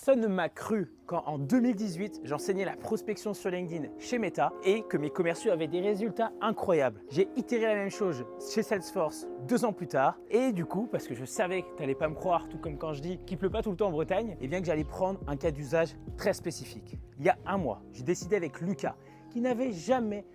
Personne ne m'a cru quand en 2018, j'enseignais la prospection sur LinkedIn chez Meta et que mes commerciaux avaient des résultats incroyables. J'ai itéré la même chose chez Salesforce 2 ans plus tard et du coup, parce que je savais que tu n'allais pas me croire, tout comme quand je dis qu'il pleut pas tout le temps en Bretagne, et bien que j'allais prendre un cas d'usage très spécifique. Il y a un mois, j'ai décidé avec Lucas, qui n'avait jamais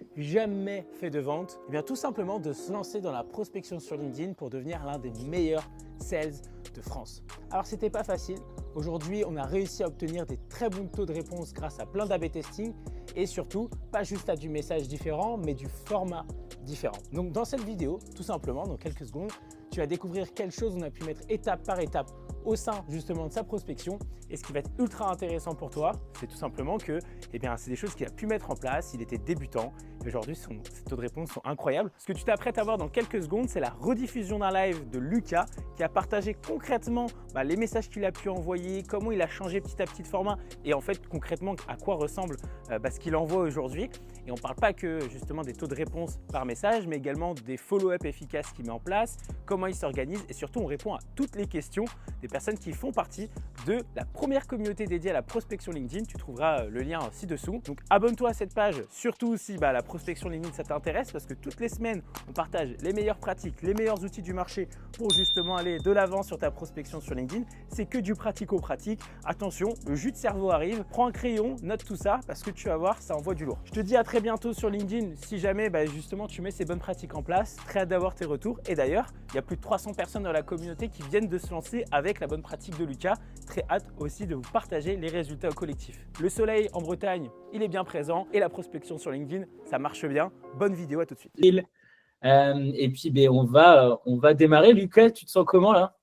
fait de vente, et bien tout simplement de se lancer dans la prospection sur LinkedIn pour devenir l'un des meilleurs sales de France. Alors c'était pas facile. Aujourd'hui, on a réussi à obtenir des très bons taux de réponse grâce à plein d'A/B testing et surtout, pas juste à du message différent, mais du format différent. Donc dans cette vidéo, tout simplement, dans quelques secondes, tu vas découvrir quelles choses on a pu mettre étape par étape au sein justement de sa prospection. Et ce qui va être ultra intéressant pour toi, c'est tout simplement que c'est des choses qu'il a pu mettre en place. Il était débutant et aujourd'hui, ses taux de réponse sont incroyables. Ce que tu t'apprêtes à voir dans quelques secondes, c'est la rediffusion d'un live de Lucas qui a partagé concrètement les messages qu'il a pu envoyer, comment il a changé petit à petit de format et en fait concrètement à quoi ressemble ce qu'il envoie aujourd'hui. Et on ne parle pas que justement des taux de réponse par message, mais également des follow-up efficaces qu'il met en place, comment il s'organise et surtout on répond à toutes les questions des personnes qui font partie de la première communauté dédiée à la prospection LinkedIn. Tu trouveras le lien ci-dessous. Donc abonne-toi à cette page, surtout si la prospection LinkedIn ça t'intéresse parce que toutes les semaines on partage les meilleures pratiques, les meilleurs outils du marché pour justement aller de l'avant sur ta prospection sur LinkedIn. C'est que du pratico-pratique. Attention, le jus de cerveau arrive. Prends un crayon, note tout ça parce que tu vas voir, ça envoie du lourd. Je te dis à très bientôt sur LinkedIn si jamais justement tu mets ces bonnes pratiques en place. Très hâte d'avoir tes retours. Et d'ailleurs, il y a plus de 300 personnes dans la communauté qui viennent de se lancer avec la bonne pratique de Lucas. Très hâte aussi de vous partager les résultats au collectif. Le soleil en Bretagne, il est bien présent et la prospection sur LinkedIn, ça marche bien. Bonne vidéo, à tout de suite. Et puis on va démarrer. Lucas, tu te sens comment là?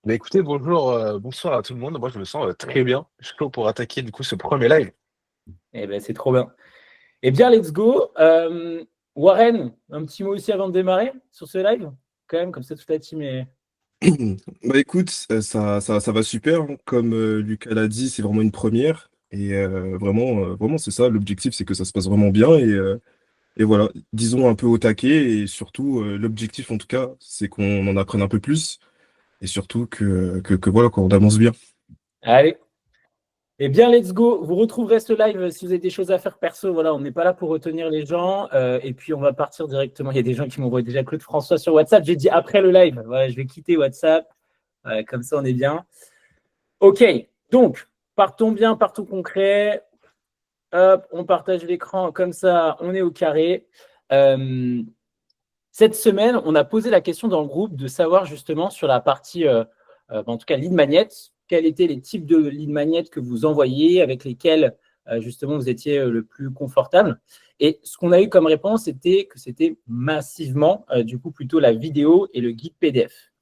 Écoutez, bonsoir à tout le monde. Moi, je me sens très bien. Je suis chaud pour attaquer du coup ce premier live. C'est trop bien. Eh bien, let's go. Warren, un petit mot aussi avant de démarrer sur ce live, quand même, comme ça toute la team est. Écoute, ça va super, hein. Comme Lucas l'a dit, c'est vraiment une première. Et vraiment, c'est ça. L'objectif, c'est que ça se passe vraiment bien. Et voilà, disons un peu au taquet. Et surtout, l'objectif, en tout cas, c'est qu'on en apprenne un peu plus. Et surtout que voilà, qu'on avance bien. Allez. Eh bien, let's go. Vous retrouverez ce live si vous avez des choses à faire perso. Voilà, on n'est pas là pour retenir les gens. Et puis, on va partir directement. Il y a des gens qui m'envoient déjà Claude François sur WhatsApp. J'ai dit après le live. Voilà, je vais quitter WhatsApp. Comme ça, on est bien. OK. Donc, partons bien, partons concret. Hop, on partage l'écran. Comme ça, on est au carré. Cette semaine, on a posé la question dans le groupe de savoir justement sur la partie, en tout cas, lead magnet, quels étaient les types de lead magnet que vous envoyez, avec lesquels justement vous étiez le plus confortable. Et ce qu'on a eu comme réponse, c'était que c'était massivement, du coup, plutôt la vidéo et le guide PDF.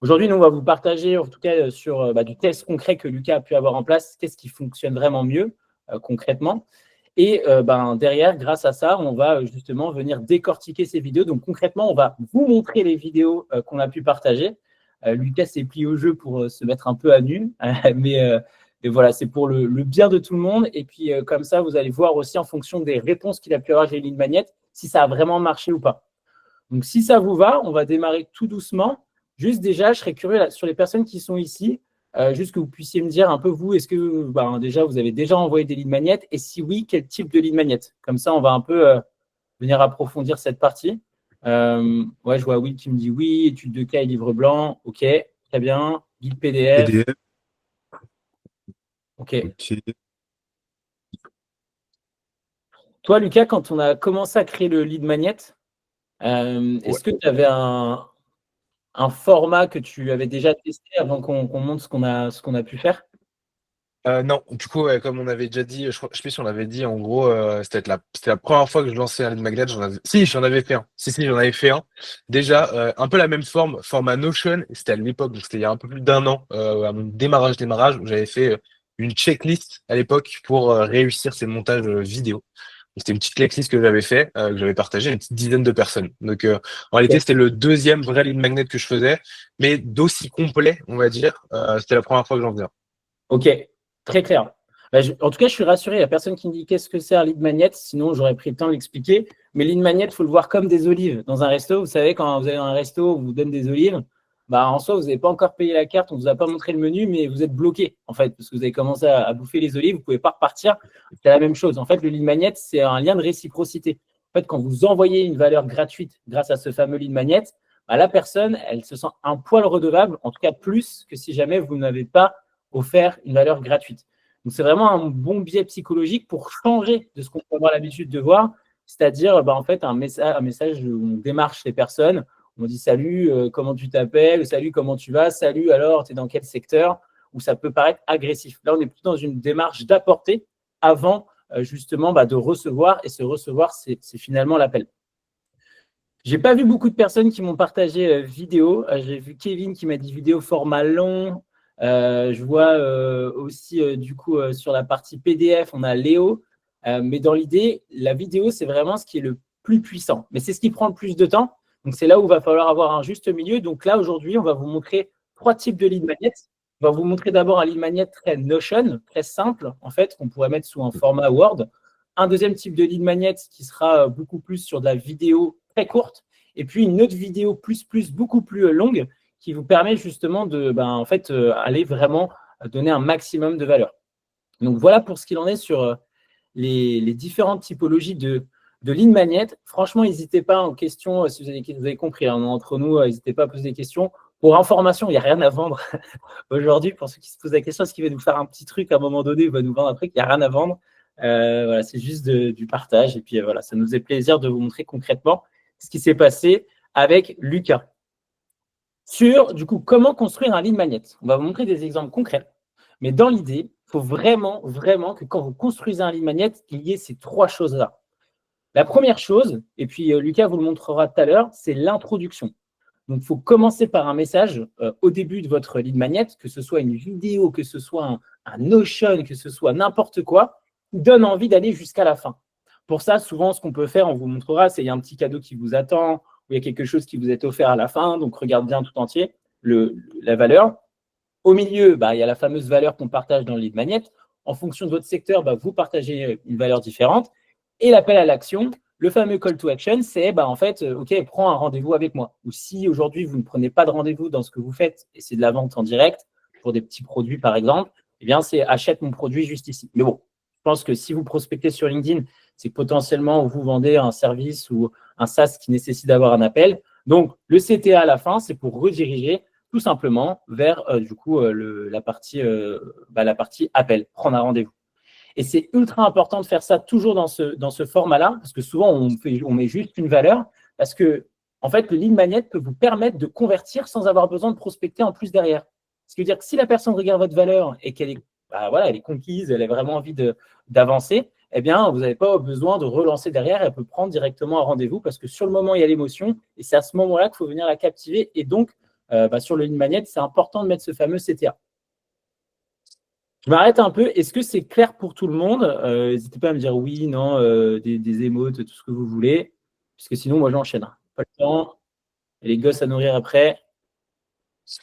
Aujourd'hui, nous, on va vous partager, en tout cas, sur du test concret que Lucas a pu avoir en place, qu'est-ce qui fonctionne vraiment mieux concrètement. Et derrière, grâce à ça, on va justement venir décortiquer ces vidéos. Donc concrètement, on va vous montrer les vidéos qu'on a pu partager. Lucas s'est plié au jeu pour se mettre un peu à nu, mais voilà, c'est pour le bien de tout le monde. Et puis comme ça, vous allez voir aussi en fonction des réponses qu'il a pu avoir avec les lignes magnettes, si ça a vraiment marché ou pas. Donc si ça vous va, on va démarrer tout doucement. Juste déjà, je serais curieux là, sur les personnes qui sont ici, juste que vous puissiez me dire un peu vous, est-ce que déjà vous avez déjà envoyé des lead magnets et si oui, quel type de lead magnet? Comme ça, on va un peu venir approfondir cette partie. Je vois Will qui me dit oui, étude de cas et livre blanc. Ok, très bien. Guide PDF. PDF. Ok. Ok. Toi, Lucas, quand on a commencé à créer le lead magnet, est-ce que tu avais un format que tu avais déjà testé avant qu'on montre ce qu'on a pu faire? Non, du coup, comme on avait déjà dit, je sais plus si on avait dit, en gros, c'était la première fois que je lançais un lead magnet. J'en avais fait un. Si, j'en avais fait un. Déjà, un peu la même format Notion. C'était à l'époque, donc c'était il y a un peu plus d'un an, à mon démarrage, où j'avais fait une checklist à l'époque pour réussir ces montages vidéo. C'était une petite checklist que j'avais fait, que j'avais partagé à une petite dizaine de personnes. Donc, en réalité, c'était le deuxième vrai lead magnet que je faisais, mais d'aussi complet, on va dire. C'était la première fois que j'en faisais un. Ok, très clair. En tout cas, je suis rassuré. Il n'y a personne qui me dit qu'est-ce que c'est un lead magnet. Sinon, j'aurais pris le temps de l'expliquer. Mais lead magnet, il faut le voir comme des olives dans un resto. Vous savez, quand vous allez dans un resto, on vous donne des olives. bah, en soi, vous n'avez pas encore payé la carte, on ne vous a pas montré le menu, mais vous êtes bloqué, en fait, parce que vous avez commencé à bouffer les olives, vous ne pouvez pas repartir. C'est la même chose. En fait, le lead magnet, c'est un lien de réciprocité. En fait, quand vous envoyez une valeur gratuite grâce à ce fameux lead magnet, bah, la personne, elle se sent un poil redevable, en tout cas plus que si jamais vous n'avez pas offert une valeur gratuite. Donc, c'est vraiment un bon biais psychologique pour changer de ce qu'on peut avoir l'habitude de voir, c'est-à-dire bah, en fait, un message où on démarche les personnes. On dit salut, comment tu t'appelles, salut, comment tu vas, salut, alors, tu es dans quel secteur, où ça peut paraître agressif. Là, on est plutôt dans une démarche d'apporter avant justement bah, de recevoir, et ce recevoir, c'est finalement l'appel. J'ai pas vu beaucoup de personnes qui m'ont partagé vidéo. J'ai vu Kevin qui m'a dit vidéo format long. Je vois aussi du coup sur la partie PDF, on a Léo. Mais dans l'idée, la vidéo, c'est vraiment ce qui est le plus puissant. Mais c'est ce qui prend le plus de temps. Donc, c'est là où il va falloir avoir un juste milieu. Donc là, aujourd'hui, on va vous montrer 3 types de lead magnets. On va vous montrer d'abord un lead magnet très Notion, très simple, en fait, qu'on pourrait mettre sous un format Word. Un deuxième type de lead magnet qui sera beaucoup plus sur de la vidéo très courte. Et puis, une autre vidéo beaucoup plus longue qui vous permet justement de en fait, aller vraiment donner un maximum de valeur. Donc, voilà pour ce qu'il en est sur les différentes typologies de lead magnet. Franchement, n'hésitez pas en question, si vous avez compris, hein, entre nous, n'hésitez pas à poser des questions. Pour information, il n'y a rien à vendre aujourd'hui. Pour ceux qui se posent la question, est-ce qu'il va nous faire un petit truc à un moment donné, il va nous vendre un truc, il n'y a rien à vendre. Voilà, c'est juste du partage. Et puis voilà, ça nous fait plaisir de vous montrer concrètement ce qui s'est passé avec Lucas. Sur, du coup, comment construire un lead magnet. On va vous montrer des exemples concrets. Mais dans l'idée, il faut vraiment que quand vous construisez un lead magnet, il y ait ces 3 choses-là. La première chose, et puis Lucas vous le montrera tout à l'heure, c'est l'introduction. Donc, il faut commencer par un message au début de votre lead magnet, que ce soit une vidéo, que ce soit un Notion, que ce soit n'importe quoi, qui donne envie d'aller jusqu'à la fin. Pour ça, souvent, ce qu'on peut faire, on vous montrera, c'est qu'il y a un petit cadeau qui vous attend, ou il y a quelque chose qui vous est offert à la fin, donc regarde bien tout entier la valeur. Au milieu, il y a la fameuse valeur qu'on partage dans le lead magnet. En fonction de votre secteur, vous partagez une valeur différente. Et l'appel à l'action, le fameux call to action, c'est en fait, OK, prends un rendez-vous avec moi. Ou si aujourd'hui, vous ne prenez pas de rendez-vous dans ce que vous faites, et c'est de la vente en direct, pour des petits produits par exemple, eh bien, c'est achète mon produit juste ici. Mais bon, je pense que si vous prospectez sur LinkedIn, c'est que potentiellement vous vendez un service ou un SaaS qui nécessite d'avoir un appel. Donc, le CTA à la fin, c'est pour rediriger tout simplement vers la partie appel, prendre un rendez-vous. Et c'est ultra important de faire ça toujours dans ce format-là, parce que souvent, on met juste une valeur, parce que en fait, le lead magnet peut vous permettre de convertir sans avoir besoin de prospecter en plus derrière. Ce qui veut dire que si la personne regarde votre valeur et qu'elle est, elle est conquise, elle a vraiment envie d'avancer, eh bien, vous n'avez pas besoin de relancer derrière, elle peut prendre directement un rendez-vous, parce que sur le moment, il y a l'émotion, et c'est à ce moment-là qu'il faut venir la captiver. Et donc, sur le lead magnet, c'est important de mettre ce fameux CTA. Je m'arrête un peu. Est-ce que c'est clair pour tout le monde? N'hésitez pas à me dire oui, non, des émotes, tout ce que vous voulez. Puisque sinon, moi, j'enchaîne. Pas le temps. Et les gosses à nourrir après.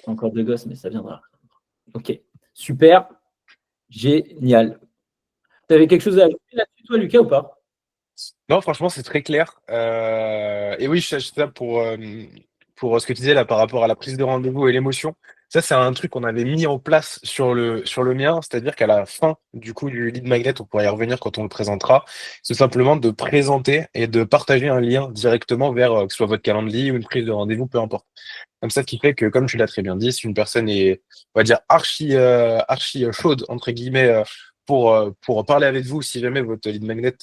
Encore 2 gosses, mais ça viendra. OK. Super. Génial. Tu avais quelque chose à ajouter là-dessus, toi, Lucas, ou pas? Non, franchement, c'est très clair. Et oui, je suis ça pour ce que tu disais là par rapport à la prise de rendez-vous et l'émotion. Ça, c'est un truc qu'on avait mis en place sur le mien, c'est-à-dire qu'à la fin du coup du lead magnet, on pourra y revenir quand on le présentera, c'est simplement de présenter et de partager un lien directement vers que ce soit votre calendrier ou une prise de rendez-vous, peu importe. Comme ça, ce qui fait que, comme tu l'as très bien dit, si une personne est, on va dire, archi chaude, entre guillemets, pour parler avec vous, si jamais votre lead magnet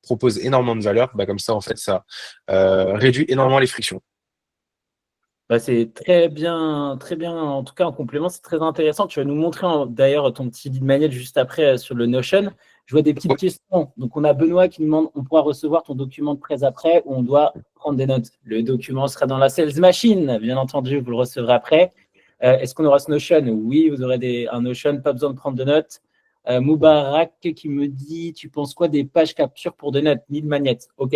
propose énormément de valeur, comme ça, en fait, ça réduit énormément les frictions. C'est très bien, en tout cas en complément, c'est très intéressant. Tu vas nous montrer d'ailleurs ton petit lead magnet juste après sur le Notion. Je vois des petites questions. Donc, on a Benoît qui nous demande, on pourra recevoir ton document de prêt après ou on doit prendre des notes? Le document sera dans la sales machine, bien entendu, vous le recevrez après. Est-ce qu'on aura ce Notion? Oui, vous aurez un Notion, pas besoin de prendre de notes. Moubarak qui me dit, tu penses quoi des pages capture pour des notes, lead magnet? OK.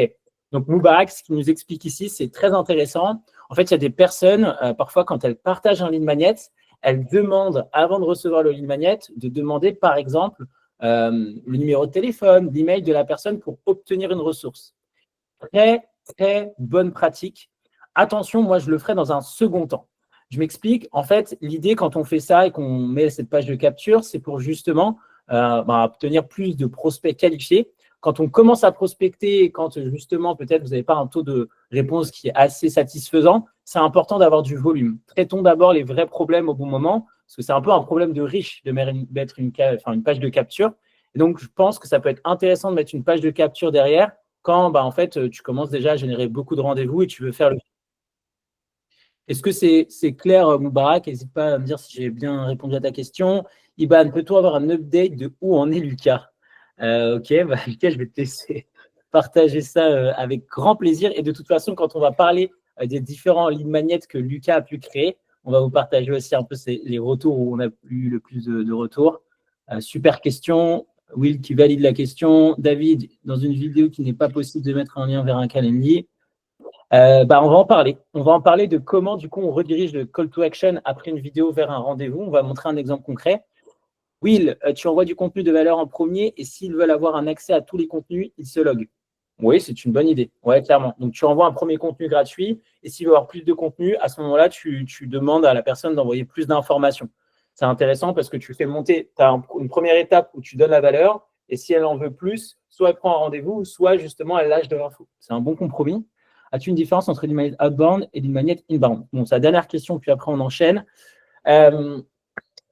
Donc, Moubarak, ce qu'il nous explique ici, c'est très intéressant. En fait, il y a des personnes, parfois, quand elles partagent un lead magnet, elles demandent, avant de recevoir le lead magnet, de demander, par exemple, le numéro de téléphone, l'email de la personne pour obtenir une ressource. Très, très bonne pratique. Attention, moi, je le ferai dans un second temps. Je m'explique. En fait, l'idée, quand on fait ça et qu'on met cette page de capture, c'est pour justement obtenir plus de prospects qualifiés. Quand on commence à prospecter, quand justement, peut-être vous n'avez pas un taux de réponse qui est assez satisfaisant, c'est important d'avoir du volume. Traitons d'abord les vrais problèmes au bon moment, parce que c'est un peu un problème de riche de mettre une page de capture. Et donc, je pense que ça peut être intéressant de mettre une page de capture derrière quand, en fait, tu commences déjà à générer beaucoup de rendez-vous et tu veux faire le… Est-ce que c'est clair, Moubarak? N'hésite pas à me dire si j'ai bien répondu à ta question. Iban, peut-on avoir un update de où en est Lucas? Ok, Lucas, je vais te laisser partager ça avec grand plaisir. Et de toute façon, quand on va parler des différents lead magnets que Lucas a pu créer, on va vous partager aussi un peu les retours où on a eu le plus de retours. Super question. Will qui valide la question. David, dans une vidéo qui n'est pas possible de mettre un lien vers un calendrier. On va en parler. On va en parler de comment, du coup, on redirige le call to action après une vidéo vers un rendez-vous. On va montrer un exemple concret. Will, tu envoies du contenu de valeur en premier et s'ils veulent avoir un accès à tous les contenus, ils se loguent. Oui, c'est une bonne idée. Oui, clairement. Donc, tu envoies un premier contenu gratuit et s'il veut avoir plus de contenu, à ce moment-là, tu demandes à la personne d'envoyer plus d'informations. C'est intéressant parce que tu fais monter, tu as une première étape où tu donnes la valeur et si elle en veut plus, soit elle prend un rendez-vous, soit justement elle lâche de l'info. C'est un bon compromis. As-tu une différence entre lead magnet outbound et lead magnet inbound? Bon, c'est la dernière question, puis après on enchaîne.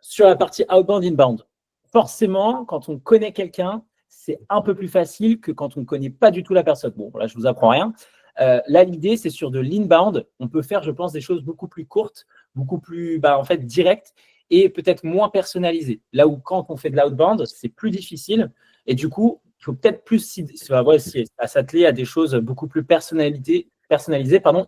Sur la partie outbound, inbound, forcément, quand on connaît quelqu'un, c'est un peu plus facile que quand on ne connaît pas du tout la personne. Bon, là, je ne vous apprends rien. Là, l'idée, c'est sur de l'inbound. On peut faire, je pense, des choses beaucoup plus courtes, beaucoup plus directes et peut-être moins personnalisées. Là où quand on fait de l'outbound, c'est plus difficile. Et du coup, il faut peut-être plus s'atteler à des choses beaucoup plus personnalisées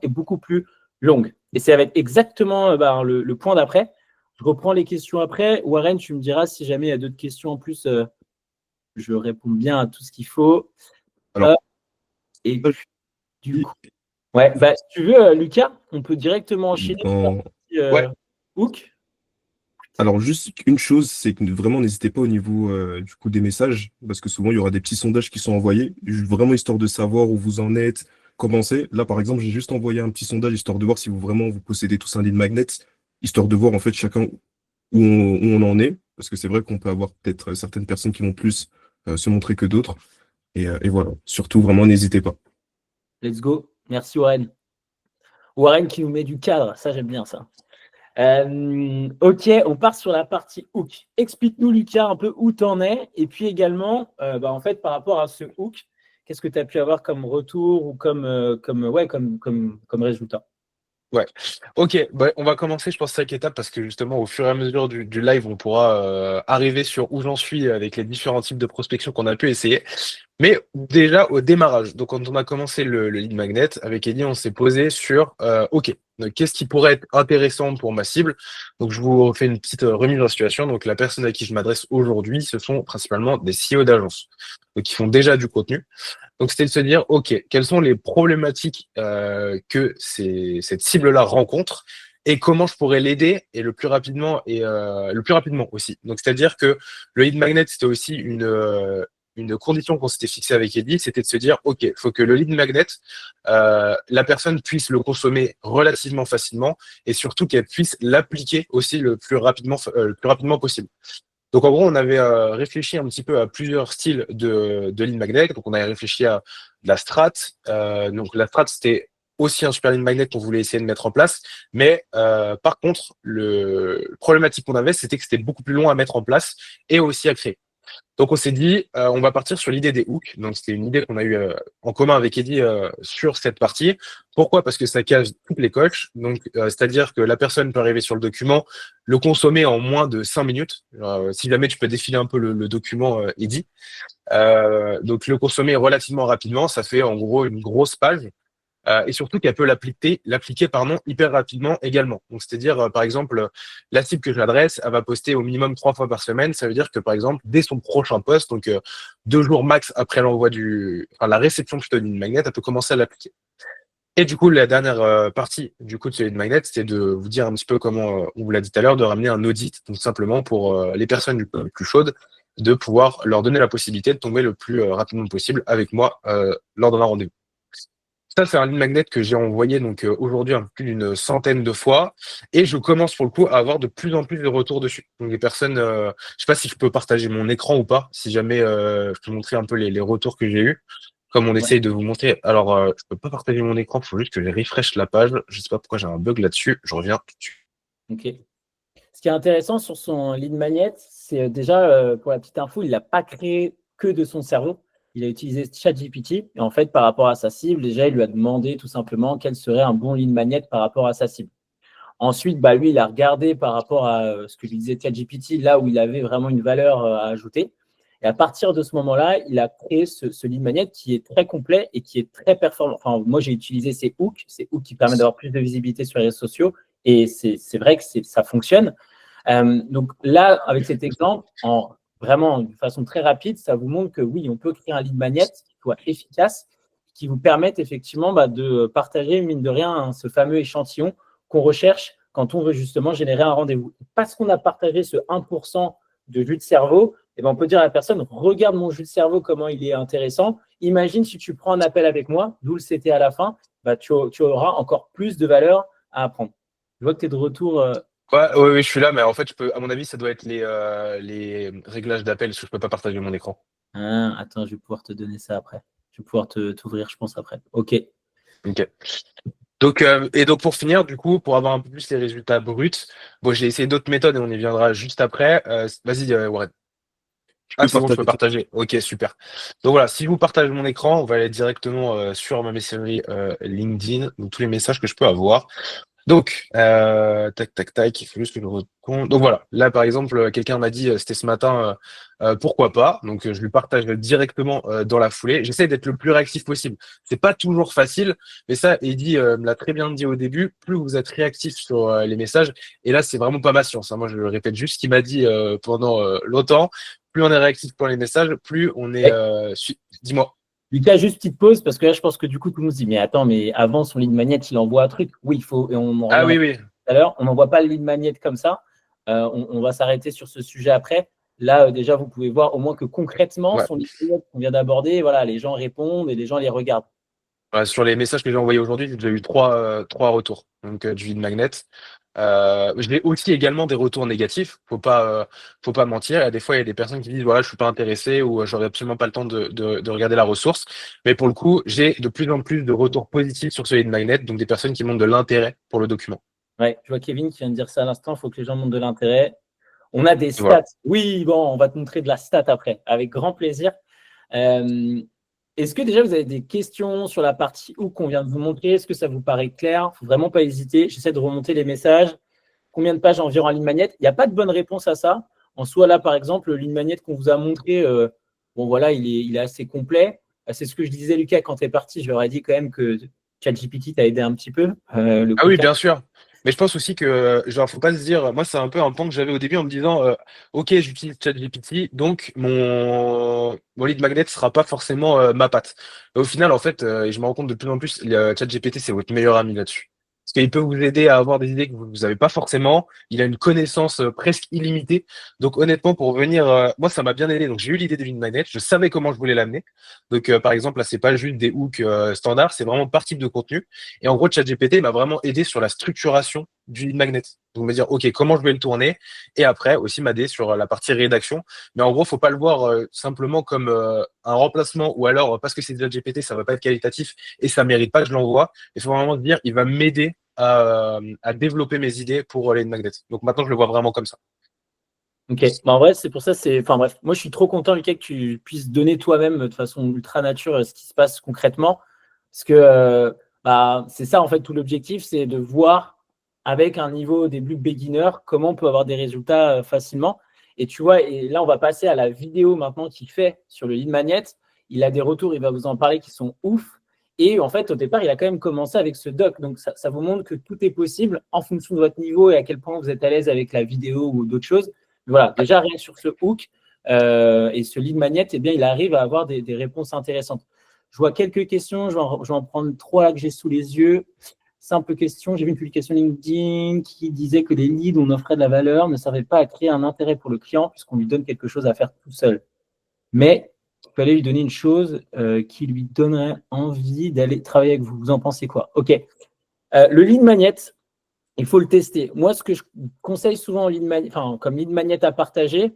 et beaucoup plus longues. Et c'est avec exactement le point d'après. Je reprends les questions après. Warren, tu me diras si jamais il y a d'autres questions en plus. Je réponds bien à tout ce qu'il faut. Alors, et du coup, si tu veux, Lucas, on peut directement enchaîner sur la partie hook. Alors, juste une chose, c'est que vraiment, n'hésitez pas au niveau du coup des messages, parce que souvent, il y aura des petits sondages qui sont envoyés, vraiment histoire de savoir où vous en êtes, comment c'est. Là, par exemple, j'ai juste envoyé un petit sondage, histoire de voir si vous possédez tous un lead magnet, histoire de voir en fait chacun où on en est, parce que c'est vrai qu'on peut avoir peut-être certaines personnes qui vont plus se montrer que d'autres. Et voilà, surtout, vraiment, n'hésitez pas. Let's go. Merci, Warren. Warren qui nous met du cadre, ça, j'aime bien ça. Ok, on part sur la partie hook. Explique-nous, Lucas, un peu où tu en es. Et puis également, en fait, par rapport à ce hook, qu'est-ce que tu as pu avoir comme retour ou comme résultat? Ouais, ok, on va commencer, je pense, chaque étape parce que justement, au fur et à mesure du live, on pourra arriver sur où j'en suis avec les différents types de prospection qu'on a pu essayer. Mais déjà, au démarrage, donc quand on a commencé le lead magnet, avec Eddie, on s'est posé sur, ok, donc qu'est-ce qui pourrait être intéressant pour ma cible? Donc, je vous refais une petite remise en situation. Donc, la personne à qui je m'adresse aujourd'hui, ce sont principalement des CEO d'agences, donc qui font déjà du contenu. Donc, c'était de se dire, OK, quelles sont les problématiques que cette cible-là rencontre et comment je pourrais l'aider et le plus rapidement aussi. Donc, c'est-à-dire que le lead magnet, c'était aussi une condition qu'on s'était fixée avec Eddie, c'était de se dire, OK, il faut que le lead magnet, la personne puisse le consommer relativement facilement et surtout qu'elle puisse l'appliquer aussi le plus rapidement possible. Donc, en gros, on avait réfléchi un petit peu à plusieurs styles de lead magnet. Donc, on avait réfléchi à la strat. Donc, la strat, c'était aussi un super lead magnet qu'on voulait essayer de mettre en place. Mais par contre, le problématique qu'on avait, c'était que c'était beaucoup plus long à mettre en place et aussi à créer. Donc, on s'est dit, on va partir sur l'idée des hooks. Donc, c'était une idée qu'on a eue en commun avec Eddie sur cette partie. Pourquoi? Parce que ça cache toutes les coches. Donc, c'est-à-dire que la personne peut arriver sur le document, le consommer en moins de 5 minutes. Si jamais tu peux défiler un peu le document, Eddie. Donc, le consommer relativement rapidement, ça fait en gros une grosse page. Et surtout qu'elle peut l'appliquer hyper rapidement également. Donc, c'est-à-dire, par exemple, la cible que j'adresse, elle va poster au minimum 3 fois par semaine. Ça veut dire que, par exemple, dès son prochain post, donc 2 jours max après la réception plutôt d'une magnet, elle peut commencer à l'appliquer. Et du coup, la dernière partie du coup de ce lead magnet, c'était de vous dire un petit peu comment, on vous l'a dit tout à l'heure, de ramener un audit, donc simplement pour les personnes les plus chaudes, de pouvoir leur donner la possibilité de tomber le plus rapidement possible avec moi lors d'un rendez-vous. Ça, c'est un lead magnet que j'ai envoyé donc aujourd'hui un peu plus d'une centaine de fois et je commence pour le coup à avoir de plus en plus de retours dessus. Donc les personnes, je sais pas si je peux partager mon écran ou pas, si jamais je peux montrer un peu les retours que j'ai eus, comme on Ouais. essaye de vous montrer. Alors, je peux pas partager mon écran, il faut juste que je refresh la page. Je sais pas pourquoi j'ai un bug là-dessus. Je reviens tout de suite. Ok. Ce qui est intéressant sur son lead magnet, c'est déjà, pour la petite info, il l'a pas créé que de son cerveau. Il a utilisé ChatGPT. Et en fait, par rapport à sa cible, déjà, il lui a demandé tout simplement quel serait un bon lead magnet par rapport à sa cible. Ensuite, bah, lui, il a regardé par rapport à ce que lui disait ChatGPT, là où il avait vraiment une valeur à ajouter. Et à partir de ce moment-là, il a créé ce lead magnet qui est très complet et qui est très performant. Enfin, moi, j'ai utilisé ces hooks qui permettent d'avoir plus de visibilité sur les réseaux sociaux. Et c'est vrai que ça fonctionne. Donc là, avec cet exemple, vraiment de façon très rapide, ça vous montre que oui, on peut créer un lead magnet qui soit efficace, qui vous permette effectivement de partager, mine de rien, ce fameux échantillon qu'on recherche quand on veut justement générer un rendez-vous. Parce qu'on a partagé ce 1% de jus de cerveau, eh ben on peut dire à la personne, regarde mon jus de cerveau, comment il est intéressant. Imagine si tu prends un appel avec moi, d'où le CT à la fin, bah, tu auras encore plus de valeur à apprendre. Je vois que tu es de retour. Ouais, ouais, je suis là, mais en fait, à mon avis, ça doit être les réglages d'appel, parce que je peux pas partager mon écran. Ah, attends, je vais pouvoir te donner ça après. Je vais pouvoir t'ouvrir, je pense, après. Ok. Ok. Donc, et donc pour finir, du coup, pour avoir un peu plus les résultats bruts, bon, j'ai essayé d'autres méthodes et on y viendra juste après. Vas-y, Warren. Je Ah, peux c'est bon, je peux partager. partager. Ok, super. Donc voilà, si vous partagez mon écran, on va aller directement sur ma messagerie LinkedIn, donc tous les messages que je peux avoir. Donc, tac, tac, tac, il faut juste que je recompte. Donc voilà, là par exemple, quelqu'un m'a dit, c'était ce matin, pourquoi pas. Donc je lui partage directement dans la foulée. J'essaie d'être le plus réactif possible. C'est pas toujours facile, mais ça, Eddy me l'a très bien dit au début, plus vous êtes réactif sur les messages, et là c'est vraiment pas ma science, hein. Moi je répète juste ce qu'il m'a dit pendant longtemps. Plus on est réactif pour les messages, plus on est... Eh, Dis-moi. Lucas, juste petite pause, parce que là, je pense que du coup, tout le monde se dit, mais attends, mais avant son lead magnet, il envoie un truc. Oui, il faut, et on en Ah revient oui, tout oui. à l'heure, on n'envoie pas le lead magnet comme ça. On va s'arrêter sur ce sujet après. Là, déjà, vous pouvez voir au moins que concrètement, Ouais. son lead magnet qu'on vient d'aborder, voilà, les gens répondent et les gens les regardent. Sur les messages que j'ai envoyés aujourd'hui, j'ai déjà eu trois retours. Donc du lead magnet. J'ai aussi également des retours négatifs. Faut pas mentir. Il y a des fois, il y a des personnes qui disent voilà, je suis pas intéressé ou j'aurais absolument pas le temps de regarder la ressource. Mais pour le coup, j'ai de plus en plus de retours positifs sur ce lead magnet, donc des personnes qui montrent de l'intérêt pour le document. Ouais, je vois Kevin qui vient de dire ça à l'instant, il faut que les gens montrent de l'intérêt. On a des Et voilà. stats. Oui, bon, on va te montrer de la stat après, avec grand plaisir. Euh, Est-ce que déjà vous avez des questions sur la partie où qu'on vient de vous montrer? Est-ce que ça vous paraît clair? Il ne faut vraiment pas hésiter. J'essaie de remonter les messages. Combien de pages environ en ligne magnet? Il n'y a pas de bonne réponse à ça. En soi, là, par exemple, le ligne magnet qu'on vous a montré, bon voilà, il est assez complet. C'est ce que je disais, Lucas, quand tu es parti. Je leur ai dit quand même que ChatGPT t'a aidé un petit peu. Le Ah oui, côté. bien sûr. Mais je pense aussi que, genre, faut pas se dire, moi, c'est un peu un point que j'avais au début en me disant, OK, j'utilise ChatGPT, donc mon lead magnet sera pas forcément ma patte. Et au final, en fait, et je me rends compte de plus en plus, ChatGPT, c'est votre meilleur ami là-dessus. Parce qu'il peut vous aider à avoir des idées que vous n'avez pas forcément. Il a une connaissance presque illimitée. Donc, honnêtement, pour venir, moi, ça m'a bien aidé. Donc, j'ai eu l'idée de lead magnet. Je savais comment je voulais l'amener. Donc, par exemple, là, c'est pas juste des hooks standards, c'est vraiment par type de contenu. Et en gros, ChatGPT m'a vraiment aidé sur la structuration du lead magnet. Donc, me dire, OK, comment je vais le tourner? Et après, aussi m'aider sur la partie rédaction. Mais en gros, faut pas le voir simplement comme un remplacement ou alors parce que c'est ChatGPT, ça va pas être qualitatif et ça mérite pas que je l'envoie. Il faut vraiment se dire, il va m'aider à développer mes idées pour les lead magnets. Donc maintenant, je le vois vraiment comme ça. Ok, bah, en vrai, c'est pour ça, enfin bref, moi je suis trop content, Lucas, que tu puisses donner toi-même de façon ultra nature ce qui se passe concrètement. Parce que bah, c'est ça, en fait, tout l'objectif, c'est de voir avec un niveau au début beginner comment on peut avoir des résultats facilement. Et tu vois, et là, on va passer à la vidéo maintenant qu'il fait sur le lead magnet. Il a des retours, il va vous en parler qui sont ouf. Et en fait, au départ, il a quand même commencé avec ce doc. Donc, ça vous montre que tout est possible en fonction de votre niveau et à quel point vous êtes à l'aise avec la vidéo ou d'autres choses. Voilà, déjà rien que sur ce hook et ce lead magnet, eh bien, il arrive à avoir des réponses intéressantes. Je vois quelques questions, je vais en prendre trois que j'ai sous les yeux. Simple question, j'ai vu une publication LinkedIn qui disait que les leads où on offrait de la valeur ne servaient pas à créer un intérêt pour le client puisqu'on lui donne quelque chose à faire tout seul. Mais fallait lui donner une chose qui lui donnerait envie d'aller travailler avec vous. Vous en pensez quoi? Ok. Le lead magnet, il faut le tester. Moi, ce que je conseille souvent comme lead magnet à partager,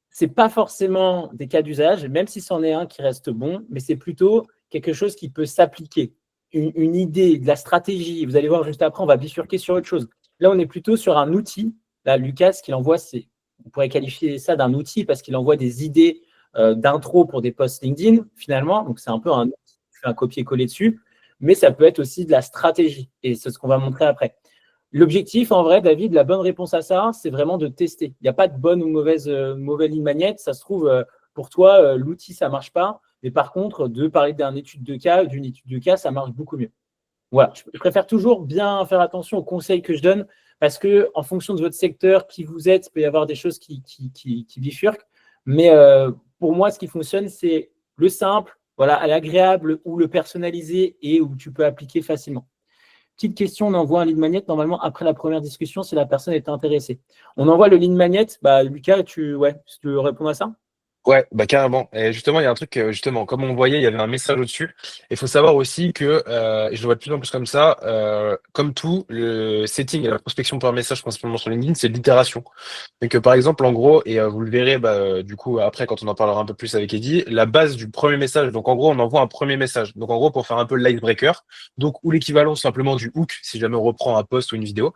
c'est pas forcément des cas d'usage, même si c'en est un qui reste bon, mais c'est plutôt quelque chose qui peut s'appliquer. Une idée, de la stratégie. Vous allez voir juste après, on va bifurquer sur autre chose. Là, on est plutôt sur un outil. Là, Lucas, ce qu'il envoie, on pourrait qualifier ça d'un outil parce qu'il envoie des idées d'intro pour des posts LinkedIn, finalement. Donc, c'est un peu un copier-coller dessus. Mais ça peut être aussi de la stratégie. Et c'est ce qu'on va montrer après. L'objectif, en vrai, David, la bonne réponse à ça, c'est vraiment de tester. Il n'y a pas de bonne ou mauvaise ligne magnète. Ça se trouve, pour toi, l'outil, ça ne marche pas. Mais par contre, de parler d'une étude de cas, ça marche beaucoup mieux. Voilà. Je préfère toujours bien faire attention aux conseils que je donne parce qu'en fonction de votre secteur, qui vous êtes, il peut y avoir des choses qui bifurquent. Mais pour moi, ce qui fonctionne, c'est le simple, voilà, l'agréable ou le personnalisé et où tu peux appliquer facilement. Petite question, on envoie un lead magnet normalement après la première discussion si la personne est intéressée. On envoie le lead magnet. Lucas, tu veux répondre à ça? Ouais, bah carrément. Et justement, il y a un truc, justement, comme on voyait, il y avait un message au-dessus. Il faut savoir aussi que, et je le vois de plus en plus comme ça, comme tout, le setting et la prospection par message, principalement sur LinkedIn, c'est de l'itération. Donc, par exemple, en gros, et vous le verrez, du coup, après, quand on en parlera un peu plus avec Eddie, la base du premier message. Donc, en gros, on envoie un premier message. Donc, en gros, pour faire un peu l'icebreaker, donc, ou l'équivalent simplement du hook, si jamais on reprend un post ou une vidéo.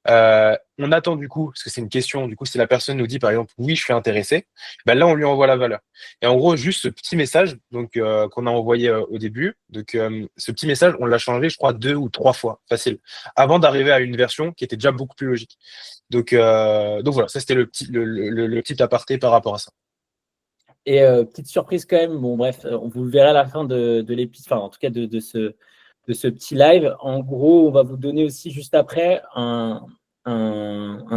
On attend du coup, parce que c'est une question, du coup, si la personne nous dit par exemple oui, je suis intéressé, ben là on lui envoie la valeur. Et en gros, juste ce petit message donc qu'on a envoyé au début, donc ce petit message, on l'a changé, je crois, 2 ou 3 fois, facile, avant d'arriver à une version qui était déjà beaucoup plus logique. Donc voilà, ça c'était le petit aparté par rapport à ça. Et petite surprise quand même, bon bref, on vous le verra à la fin de l'épisode, enfin en tout cas de ce petit live. En gros, on va vous donner aussi juste après un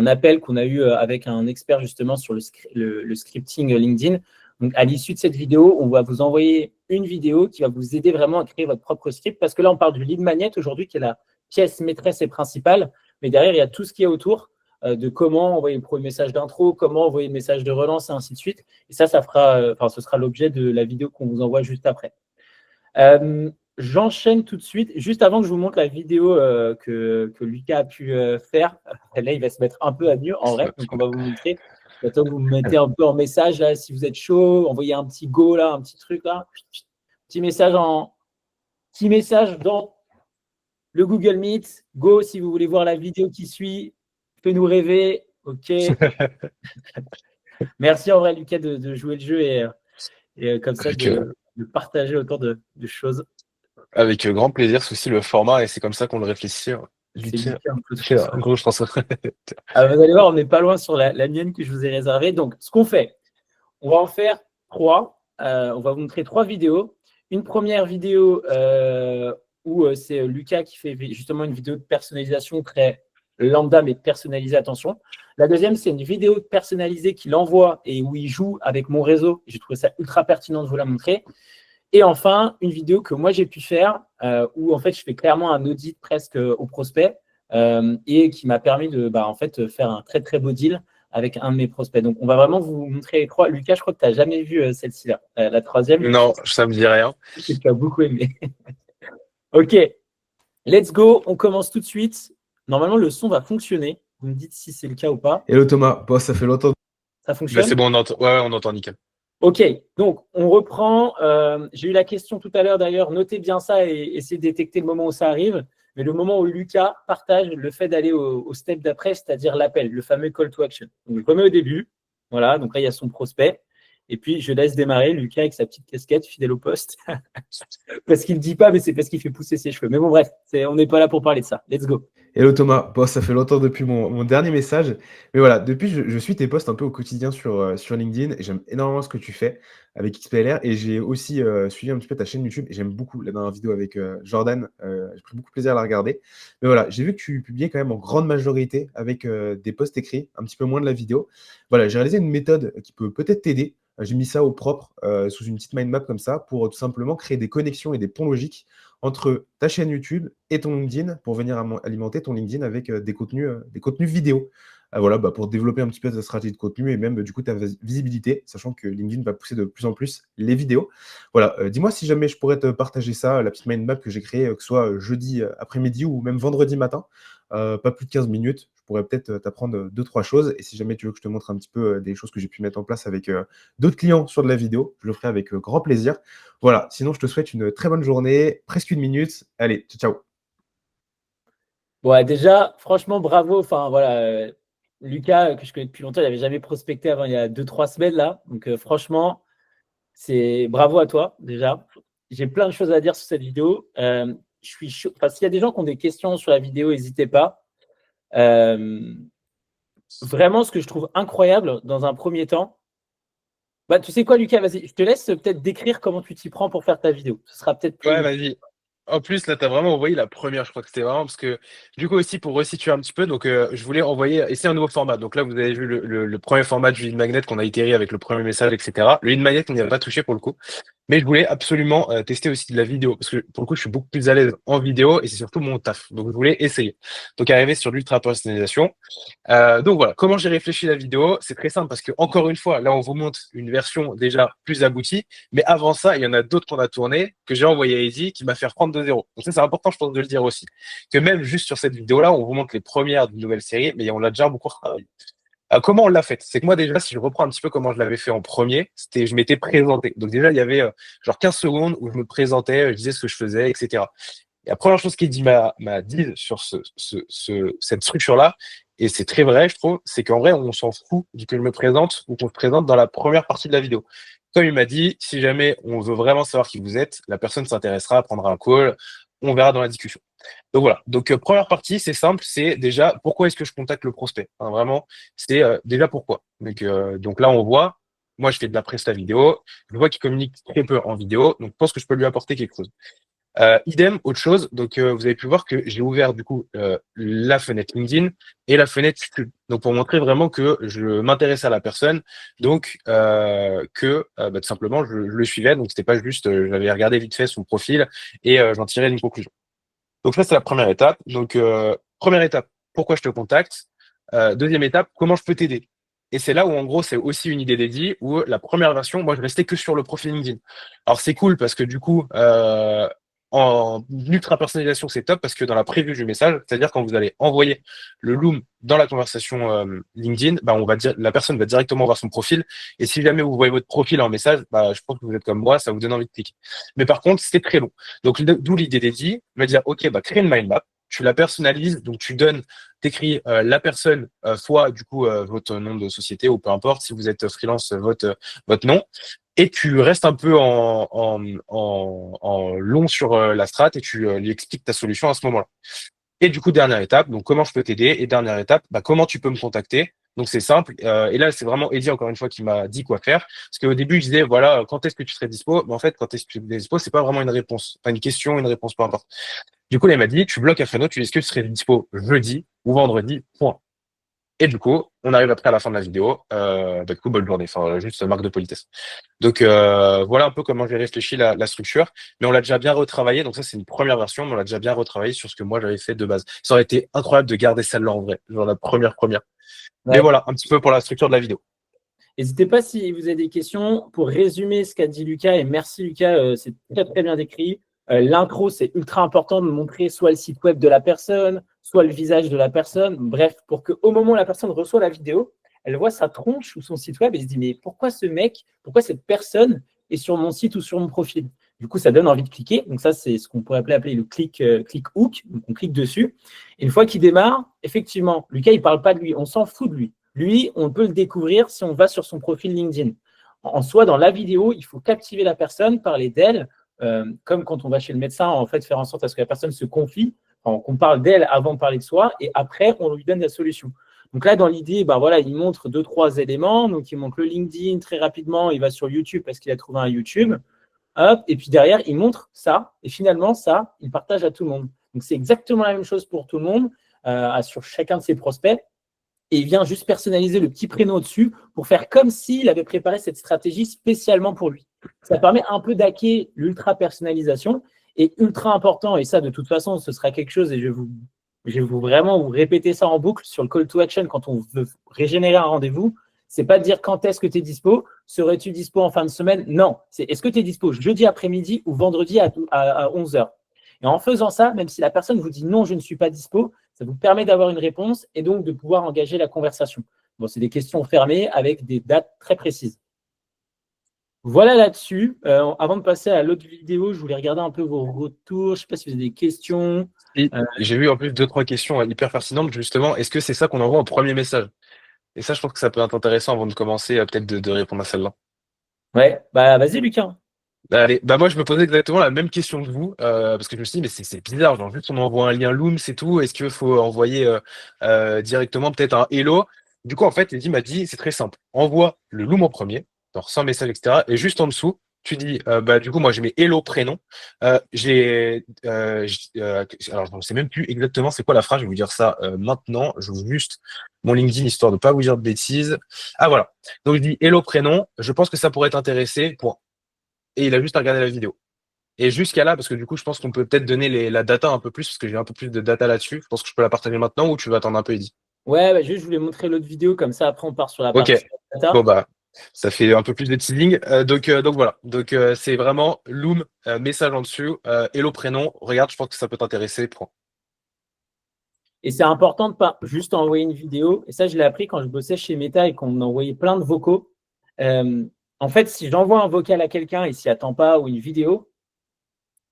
appel qu'on a eu avec un expert justement sur le scripting LinkedIn. Donc, à l'issue de cette vidéo, on va vous envoyer une vidéo qui va vous aider vraiment à créer votre propre script parce que là, on parle du lead magnet aujourd'hui qui est la pièce maîtresse et principale, mais derrière, il y a tout ce qui est autour de comment envoyer le premier message d'intro, comment envoyer le message de relance et ainsi de suite. Et ça fera, ce sera l'objet de la vidéo qu'on vous envoie juste après. J'enchaîne tout de suite. Juste avant que je vous montre la vidéo que Lucas a pu faire, là, il va se mettre un peu à nu en vrai. Donc, on va vous montrer. Attends que vous me mettez un peu en message là, si vous êtes chaud, envoyez un petit go là, un petit truc là. Petit message dans le Google Meet. Go si vous voulez voir la vidéo qui suit. Fais-nous rêver. OK. Merci en vrai, Lucas, de jouer le jeu et comme ça de partager autant de choses. Avec grand plaisir, c'est aussi le format et c'est comme ça qu'on le réfléchit. C'est En gros, je pense. Vous allez voir, on n'est pas loin sur la mienne que je vous ai réservée. Donc, ce qu'on fait, on va en faire 3. On va vous montrer 3 vidéos. Une première vidéo où c'est Lucas qui fait justement une vidéo de personnalisation très lambda, mais personnalisée, attention. La deuxième, c'est une vidéo personnalisée qu'il envoie et où il joue avec mon réseau. J'ai trouvé ça ultra pertinent de vous la montrer. Et enfin, une vidéo que moi j'ai pu faire où en fait je fais clairement un audit presque au prospect et qui m'a permis de en fait faire un très très beau deal avec un de mes prospects. Donc on va vraiment vous montrer les 3. Lucas, je crois que tu n'as jamais vu celle-ci-là. La troisième. Non, ça me dit rien. Que tu as beaucoup aimé. Ok, let's go. On commence tout de suite. Normalement, le son va fonctionner. Vous me dites si c'est le cas ou pas. Hello Thomas, bon, ça fait longtemps. Ça fonctionne? C'est bon, on entend. Ouais, on entend nickel. Ok, donc on reprend. J'ai eu la question tout à l'heure d'ailleurs. Notez bien ça et essayez de détecter le moment où ça arrive. Mais le moment où Lucas partage le fait d'aller au step d'après, c'est-à-dire l'appel, le fameux call to action. Donc je remets au début. Voilà, donc là il y a son prospect. Et puis je laisse démarrer Lucas avec sa petite casquette fidèle au poste. Parce qu'il ne dit pas, mais c'est parce qu'il fait pousser ses cheveux. Mais bon, bref, on n'est pas là pour parler de ça. Let's go. Hello Thomas, bon, ça fait longtemps depuis mon dernier message. Mais voilà, depuis, je suis tes posts un peu au quotidien sur LinkedIn et j'aime énormément ce que tu fais avec XPLR. Et j'ai aussi suivi un petit peu ta chaîne YouTube et j'aime beaucoup la dernière vidéo avec Jordan. J'ai pris beaucoup de plaisir à la regarder. Mais voilà, j'ai vu que tu publiais quand même en grande majorité avec des posts écrits, un petit peu moins de la vidéo. Voilà, j'ai réalisé une méthode qui peut peut-être t'aider. J'ai mis ça au propre sous une petite mind map comme ça pour tout simplement créer des connexions et des ponts logiques entre ta chaîne YouTube et ton LinkedIn pour venir alimenter ton LinkedIn avec des contenus vidéo. voilà, pour développer un petit peu ta stratégie de contenu et même du coup ta visibilité, sachant que LinkedIn va pousser de plus en plus les vidéos. Voilà, dis-moi si jamais je pourrais te partager ça, la petite mind map que j'ai créée, que ce soit jeudi après-midi ou même vendredi matin, pas plus de 15 minutes. Je pourrais peut-être t'apprendre 2-3 choses. Et si jamais tu veux que je te montre un petit peu des choses que j'ai pu mettre en place avec d'autres clients sur de la vidéo, je le ferai avec grand plaisir. Voilà, sinon je te souhaite une très bonne journée, presque 1 minute. Allez, ciao, ciao. Ouais, déjà, franchement, bravo. Enfin, voilà, Lucas, que je connais depuis longtemps, il n'avait jamais prospecté avant il y a 2-3 semaines là. Donc, franchement, c'est bravo à toi déjà. J'ai plein de choses à dire sur cette vidéo. Je suis chaud. Enfin, s'il y a des gens qui ont des questions sur la vidéo, n'hésitez pas. Euh, Vraiment, ce que je trouve incroyable dans un premier temps, tu sais quoi, Lucas, vas-y, je te laisse peut-être décrire comment tu t'y prends pour faire ta vidéo. Ce sera peut-être Ouais, plus. vas-y. En plus, là, tu as vraiment envoyé la première, je crois que c'était vraiment parce que, du coup, aussi pour resituer un petit peu, donc je voulais envoyer, et c'est un nouveau format. Donc là, vous avez vu le premier format du lead magnet qu'on a itéré avec le premier message, etc. Le lead magnet, on n'y a pas touché pour le coup. Mais je voulais absolument tester aussi de la vidéo parce que pour le coup, je suis beaucoup plus à l'aise en vidéo et c'est surtout mon taf. Donc, je voulais essayer. Donc, arriver sur l'ultra personnalisation. Donc voilà, comment j'ai réfléchi la vidéo, c'est très simple parce que encore une fois, là on vous montre une version déjà plus aboutie, mais avant ça, il y en a d'autres qu'on a tourné, que j'ai envoyé à Eddie, qui m'a fait reprendre de zéro. Donc ça c'est important, je pense, de le dire aussi, que même juste sur cette vidéo-là, on vous montre les premières d'une nouvelle série, mais on l'a déjà beaucoup retravaillé. Comment on l'a fait? C'est que moi déjà, si je reprends un petit peu comment je l'avais fait en premier, c'était je m'étais présenté. Donc déjà, il y avait genre 15 secondes où je me présentais, je disais ce que je faisais, etc. Et la première chose qu'Eddie m'a dit sur cette structure-là, et c'est très vrai, je trouve, c'est qu'en vrai, on s'en fout du que je me présente ou qu'on se présente dans la première partie de la vidéo. Comme il m'a dit, si jamais on veut vraiment savoir qui vous êtes, la personne s'intéressera, prendra un call, on verra dans la discussion. Donc voilà. Donc première partie, c'est simple, c'est déjà pourquoi est-ce que je contacte le prospect. Hein, vraiment, c'est déjà pourquoi. Donc là, on voit, moi je fais de la presta vidéo, je vois qu'il communique très peu en vidéo, donc je pense que je peux lui apporter quelque chose. Idem, autre chose. Donc, vous avez pu voir que j'ai ouvert du coup la fenêtre LinkedIn et la fenêtre YouTube. Donc, pour montrer vraiment que je m'intéresse à la personne, donc tout simplement je le suivais. Donc, c'était pas juste, j'avais regardé vite fait son profil et j'en tirais une conclusion. Donc, ça c'est la première étape. Donc, première étape, pourquoi je te contacte. Deuxième étape, comment je peux t'aider. Et c'est là où, en gros, c'est aussi une idée d'Eddie, où la première version, moi, je restais que sur le profil LinkedIn. Alors, c'est cool parce que du coup, en ultra personnalisation, c'est top parce que dans la prévue du message, c'est-à-dire quand vous allez envoyer le Loom dans la conversation LinkedIn, on va dire, la personne va directement voir son profil. Et si jamais vous voyez votre profil en message, je pense que vous êtes comme moi, ça vous donne envie de cliquer. Mais par contre, c'est très long. Donc, d'où l'idée d'Eddie, va dire, OK, crée une mind map. Tu la personnalises, donc tu donnes, t'écris la personne fois du coup votre nom de société ou peu importe si vous êtes freelance votre nom et tu restes un peu en long sur la strat et tu lui expliques ta solution à ce moment-là. Et du coup dernière étape, donc comment je peux t'aider et dernière étape, comment tu peux me contacter. Donc c'est simple et là c'est vraiment Eddie encore une fois qui m'a dit quoi faire parce qu'au début je disais voilà quand est-ce que tu serais dispo, mais en fait quand est-ce que tu es dispo c'est pas vraiment une réponse, pas une question, une réponse peu importe. Du coup, là, il m'a dit, tu bloques un créneau, tu dis, est-ce que tu serais dispo jeudi ou vendredi, point. Et du coup, on arrive après à la fin de la vidéo. Du coup, bonne journée. Enfin, juste marque de politesse. Donc, voilà un peu comment j'ai réfléchi la structure. Mais on l'a déjà bien retravaillé. Donc ça, c'est une première version, mais on l'a déjà bien retravaillé sur ce que moi, j'avais fait de base. Ça aurait été incroyable de garder celle-là en vrai, genre la première. Mais Ouais. voilà, un petit peu pour la structure de la vidéo. N'hésitez pas si vous avez des questions. Pour résumer ce qu'a dit Lucas, et merci Lucas, c'est très très bien décrit. L'intro, c'est ultra important de montrer soit le site web de la personne, soit le visage de la personne. Bref, pour qu'au moment où la personne reçoit la vidéo, elle voit sa tronche ou son site web et se dit mais pourquoi ce mec, pourquoi cette personne est sur mon site ou sur mon profil? Du coup, ça donne envie de cliquer. Donc ça, c'est ce qu'on pourrait appeler le click hook. Donc on clique dessus. Et une fois qu'il démarre, effectivement, Lucas, il ne parle pas de lui. On s'en fout de lui. Lui, on peut le découvrir si on va sur son profil LinkedIn. En soi, dans la vidéo, il faut captiver la personne, parler d'elle, comme quand on va chez le médecin, en fait, faire en sorte à ce que la personne se confie, qu'on parle d'elle avant de parler de soi, et après, on lui donne la solution. Donc là, dans l'idée, il montre 2-3 éléments. Donc, il montre le LinkedIn très rapidement, il va sur YouTube parce qu'il a trouvé un YouTube. Hop, et puis derrière, il montre ça, et finalement, ça, il partage à tout le monde. Donc, c'est exactement la même chose pour tout le monde, sur chacun de ses prospects. Et il vient juste personnaliser le petit prénom au-dessus pour faire comme s'il avait préparé cette stratégie spécialement pour lui. Ça permet un peu d'hacker l'ultra personnalisation et ultra important, et ça de toute façon ce sera quelque chose, et je vais vous je vais vraiment vous répéter ça en boucle sur le call to action quand on veut régénérer un rendez-vous. C'est pas de dire quand est-ce que tu es dispo, serais-tu dispo en fin de semaine? Non, c'est est-ce que tu es dispo jeudi après-midi ou vendredi à 11h. Et en faisant ça, même si la personne vous dit non, je ne suis pas dispo, ça vous permet d'avoir une réponse et donc de pouvoir engager la conversation. Bon, c'est des questions fermées avec des dates très précises. Voilà là-dessus. Avant de passer à l'autre vidéo, je voulais regarder un peu vos retours. Je ne sais pas si vous avez des questions. Et j'ai vu en plus 2-3 questions hyper pertinentes, justement. Est-ce que c'est ça qu'on envoie en premier message? Et ça, je pense que ça peut être intéressant avant de commencer, peut-être de répondre à celle-là. Ouais, bah vas-y, Lucas. Allez, bah moi je me posais exactement la même question que vous, parce que je me suis dit, mais c'est bizarre, genre juste on envoie un lien Loom, c'est tout, est-ce qu'il faut envoyer directement peut-être un Hello? Du coup, en fait, Eddie m'a dit, c'est très simple, envoie le Loom en premier, genre sans message, etc. Et juste en dessous, tu dis, bah du coup, moi j'ai mes Hello prénom, alors je ne sais même plus exactement c'est quoi la phrase, je vais vous dire ça maintenant, je vous juste mon LinkedIn histoire de pas vous dire de bêtises. Ah voilà, donc je dis Hello prénom, je pense que ça pourrait t'intéresser, point. Et il a juste à regarder la vidéo. Et jusqu'à là, parce que du coup, je pense qu'on peut peut-être donner la data un peu plus, parce que j'ai un peu plus de data là-dessus. Je pense que je peux la partager maintenant ou tu vas attendre un peu, Eddy. Ouais, bah, juste, je voulais montrer l'autre vidéo, comme ça, après, on part sur la Ok. partie Bon data. bah, ça fait un peu plus de teasing. Donc voilà. Donc c'est vraiment Loom, message en dessous, hello prénom. Regarde, je pense que ça peut t'intéresser. Prends. Et c'est important de pas juste envoyer une vidéo. Et ça, je l'ai appris quand je bossais chez Meta et qu'on envoyait plein de vocaux. Euh, En fait, si j'envoie un vocal à quelqu'un et s'y attend pas ou une vidéo,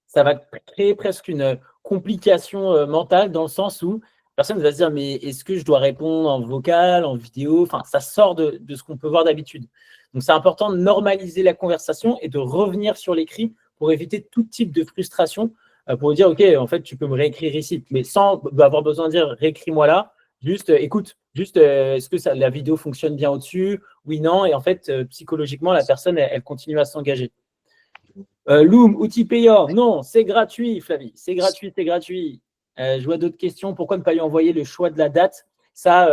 ça va créer presque une complication mentale dans le sens où personne va se dire mais est-ce que je dois répondre en vocal, en vidéo? Enfin, ça sort de ce qu'on peut voir d'habitude. Donc, c'est important de normaliser la conversation et de revenir sur l'écrit pour éviter tout type de frustration, pour dire ok, en fait, tu peux me réécrire ici, mais sans avoir besoin de dire réécris-moi là. Juste écoute, juste est-ce que la vidéo fonctionne bien au-dessus? Oui, non. Et en fait, psychologiquement, la personne, elle continue à s'engager. Loom, outil payant. Non, c'est gratuit, Flavie. C'est gratuit, c'est gratuit. Je vois d'autres questions. Pourquoi ne pas lui envoyer le choix de la date? Ça,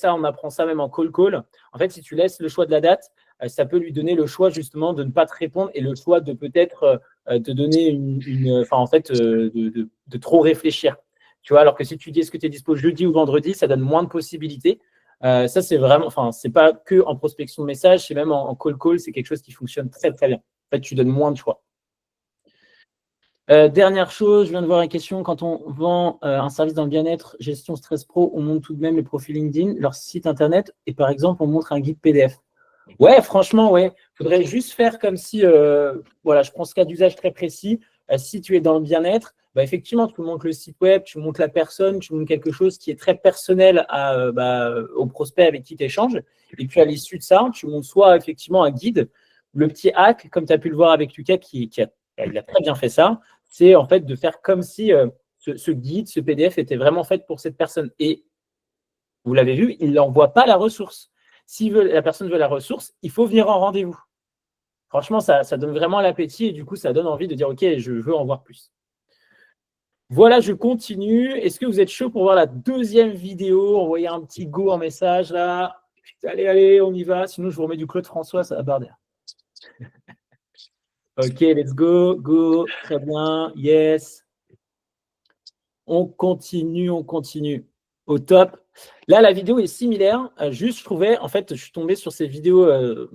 on apprend ça même en call. En fait, si tu laisses le choix de la date, ça peut lui donner le choix justement de ne pas te répondre et le choix de peut-être te donner enfin, en fait, de trop réfléchir. Tu vois, alors que si tu dis est-ce que tu es dispo jeudi ou vendredi, ça donne moins de possibilités. Ça, c'est vraiment, enfin, c'est pas que en prospection de messages, c'est même en call, c'est quelque chose qui fonctionne très, très bien. En fait, tu donnes moins de choix. Dernière chose, je viens de voir une question. Quand on vend un service dans le bien-être, gestion Stress Pro, on montre tout de même les profils LinkedIn, leur site internet et par exemple, on montre un guide PDF. Ouais, franchement, ouais. Il faudrait juste faire comme si, voilà, je prends ce cas d'usage très précis. Si tu es dans le bien-être, bah, effectivement, tu montres le site web, tu montres la personne, tu montres quelque chose qui est très personnel au prospect avec qui tu échanges. Et puis, à l'issue de ça, tu montres soit effectivement un guide. Le petit hack, comme tu as pu le voir avec Lucas, il a très bien fait ça, c'est en fait de faire comme si ce guide, ce PDF était vraiment fait pour cette personne. Et vous l'avez vu, il n'envoie pas la ressource. Si la personne veut la ressource, il faut venir en rendez-vous. Franchement, ça donne vraiment l'appétit et du coup, ça donne envie de dire OK, je veux en voir plus. Voilà, je continue. Est-ce que vous êtes chaud pour voir la deuxième vidéo? Envoyez un petit go en message là. Allez, on y va. Sinon, je vous remets du Claude François, ça va barder. OK, let's go. Go. Très bien. Yes. On continue. Au top. Là, la vidéo est similaire. Juste, je trouvais, en fait, je suis tombé sur ces vidéos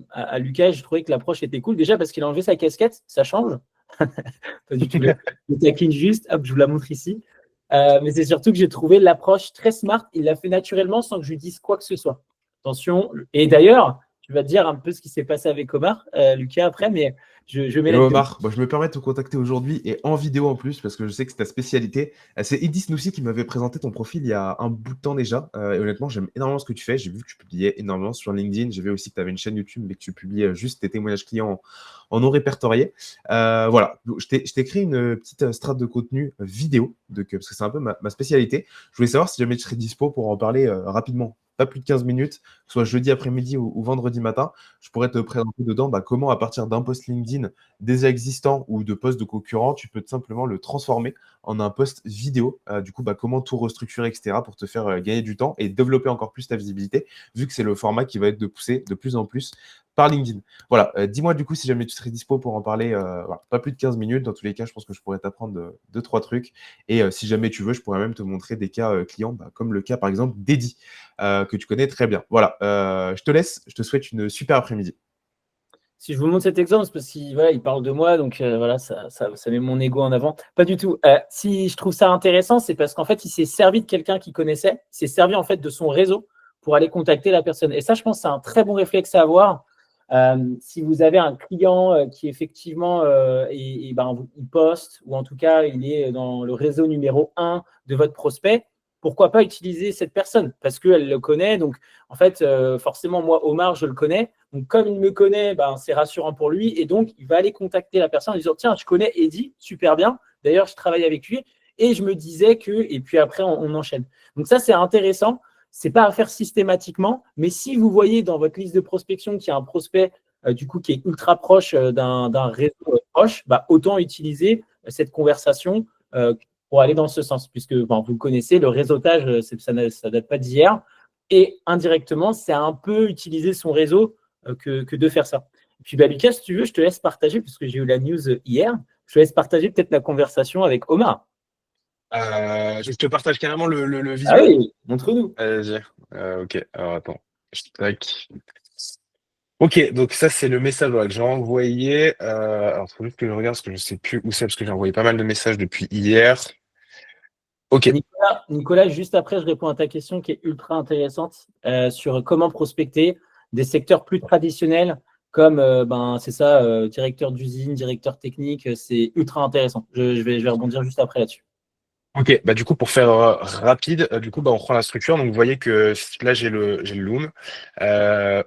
à Lucas. Je trouvais que l'approche était cool. Déjà, parce qu'il a enlevé sa casquette, ça change. Pas du tout. Le taquine juste. Hop, je vous la montre ici. Mais c'est surtout que j'ai trouvé l'approche très smart. Il l'a fait naturellement sans que je lui dise quoi que ce soit. Attention. Et d'ailleurs, tu vas te dire un peu ce qui s'est passé avec Omar, Lucas, après, mais je mets Et la vidéo. Omar, je me permets de te contacter aujourd'hui et en vidéo en plus parce que je sais que c'est ta spécialité. C'est Edis Noussi qui m'avait présenté ton profil il y a un bout de temps déjà. Et honnêtement, j'aime énormément ce que tu fais. J'ai vu que tu publiais énormément sur LinkedIn. J'ai vu aussi que tu avais une chaîne YouTube mais que tu publiais juste tes témoignages clients en non répertoriés. Voilà, je t'ai créé une petite strate de contenu vidéo parce que c'est un peu ma spécialité. Je voulais savoir si jamais tu serais dispo pour en parler rapidement. pas plus de 15 minutes, soit jeudi après-midi ou vendredi matin. Je pourrais te présenter dedans comment, à partir d'un post LinkedIn déjà existant ou de posts de concurrents, tu peux simplement le transformer en un post vidéo. Du coup, comment tout restructurer, etc., pour te faire gagner du temps et développer encore plus ta visibilité, vu que c'est le format qui va être de pousser de plus en plus par LinkedIn. Voilà, dis-moi du coup si jamais tu serais dispo pour en parler, voilà, pas plus de 15 minutes. Dans tous les cas, je pense que je pourrais t'apprendre 2-3 trucs. Et si jamais tu veux, je pourrais même te montrer des cas clients, comme le cas par exemple d'Eddy, que tu connais très bien. Voilà, je te laisse, je te souhaite une super après-midi. Si je vous montre cet exemple, c'est parce qu'il voilà, il parle de moi, donc voilà, ça met mon ego en avant. Pas du tout. Si je trouve ça intéressant, c'est parce qu'en fait, il s'est servi de quelqu'un qu'il connaissait, il s'est servi en fait de son réseau pour aller contacter la personne. Et ça, je pense que c'est un très bon réflexe à avoir. Si vous avez un client qui effectivement il poste, ou en tout cas il est dans le réseau numéro 1 de votre prospect, pourquoi pas utiliser cette personne? Parce qu'elle le connaît. Donc en fait, forcément, moi, Omar, je le connais. Donc comme il me connaît, c'est rassurant pour lui. Et donc il va aller contacter la personne en disant: tiens, je connais Eddy, super bien. D'ailleurs, je travaille avec lui. Et je me disais que… Et puis après, on enchaîne. Donc ça, c'est intéressant. C'est pas à faire systématiquement, mais si vous voyez dans votre liste de prospection qu'il y a un prospect du coup qui est ultra proche d'un réseau proche, autant utiliser cette conversation pour aller dans ce sens, puisque vous le connaissez, le réseautage, ça date pas d'hier, et indirectement, c'est un peu utiliser son réseau que de faire ça. Et puis Lucas, si tu veux, je te laisse partager, puisque j'ai eu la news hier, je te laisse partager peut-être la conversation avec Omar. Je te partage carrément le Ah visuel. oui, montre-nous. Vas-y. Ok, alors attends. Tac. Ok, donc ça c'est le message voilà, que j'ai envoyé. Alors il faut juste que je regarde parce que je sais plus où c'est parce que j'ai envoyé pas mal de messages depuis hier. Ok. Nicolas, juste après, je réponds à ta question qui est ultra intéressante sur comment prospecter des secteurs plus traditionnels comme c'est ça, directeur d'usine, directeur technique, c'est ultra intéressant. Je vais rebondir juste après là-dessus. Ok, du coup pour faire rapide, du coup on prend la structure. Donc vous voyez que là j'ai le Loom.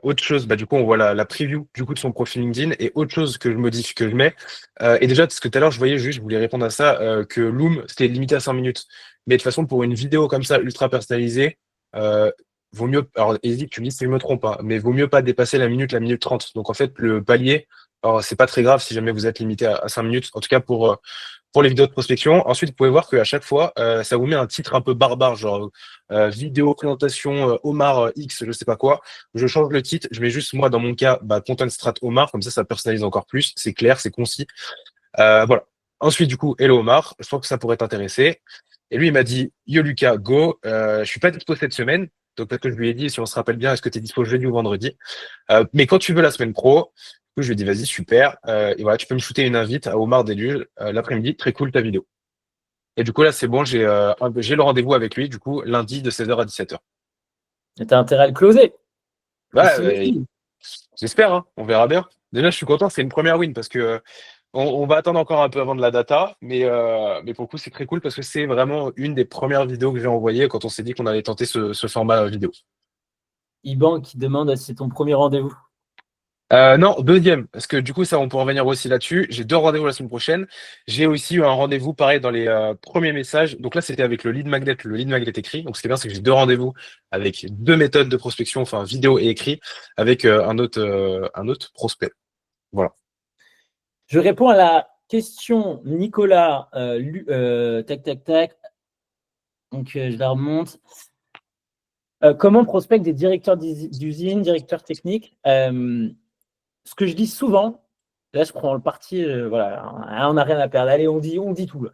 Autre chose, du coup on voit la preview du coup de son profil LinkedIn et autre chose que je modifie, que je mets. Et déjà parce que tout à l'heure je voyais juste, je voulais répondre à ça, que Loom c'était limité à 5 minutes. Mais de toute façon pour une vidéo comme ça ultra personnalisée, vaut mieux. Alors hésite, tu me dis si je me trompe, hein, mais vaut mieux pas dépasser la minute 30. Donc en fait le palier, alors c'est pas très grave si jamais vous êtes limité à 5 minutes. En tout cas pour les vidéos de prospection. Ensuite, vous pouvez voir qu'à chaque fois, ça vous met un titre un peu barbare, genre vidéo présentation Omar X, je sais pas quoi. Je change le titre, je mets juste moi dans mon cas Content Strat Omar, comme ça personnalise encore plus, c'est clair, c'est concis. Voilà. Ensuite, du coup, hello Omar, je pense que ça pourrait t'intéresser. Et lui, il m'a dit, yo Lucas, go, je suis pas dispo cette semaine. Donc, parce que je lui ai dit, si on se rappelle bien, est-ce que tu es dispo jeudi ou vendredi? Mais quand tu veux la semaine pro, du coup, je lui ai dit, vas-y, super. Et voilà, tu peux me shooter une invite à Omar Deluge l'après-midi. Très cool ta vidéo. Et du coup, là, c'est bon, j'ai le rendez-vous avec lui, du coup, lundi de 16h à 17h. Tu as intérêt à le closer. Ouais, j'espère, hein, on verra bien. Déjà, je suis content, c'est une première win parce que on va attendre encore un peu avant de la data, mais pour le coup, c'est très cool parce que c'est vraiment une des premières vidéos que j'ai envoyées quand on s'est dit qu'on allait tenter ce format vidéo. Iban qui demande si c'est ton premier rendez-vous. Non, deuxième, parce que du coup, ça, on peut revenir aussi là-dessus. J'ai 2 rendez-vous la semaine prochaine. J'ai aussi eu un rendez-vous, pareil, dans les premiers messages. Donc là, c'était avec le lead magnet écrit. Donc, ce qui est bien, c'est que j'ai 2 rendez-vous avec 2 méthodes de prospection, enfin, vidéo et écrit, avec un autre prospect. Voilà. Je réponds à la question Nicolas. Tac. Donc, je la remonte. Comment prospecte des directeurs d'usine, directeurs techniques? Ce que je dis souvent, là, je prends le parti, voilà, on n'a rien à perdre. Allez, on dit tout.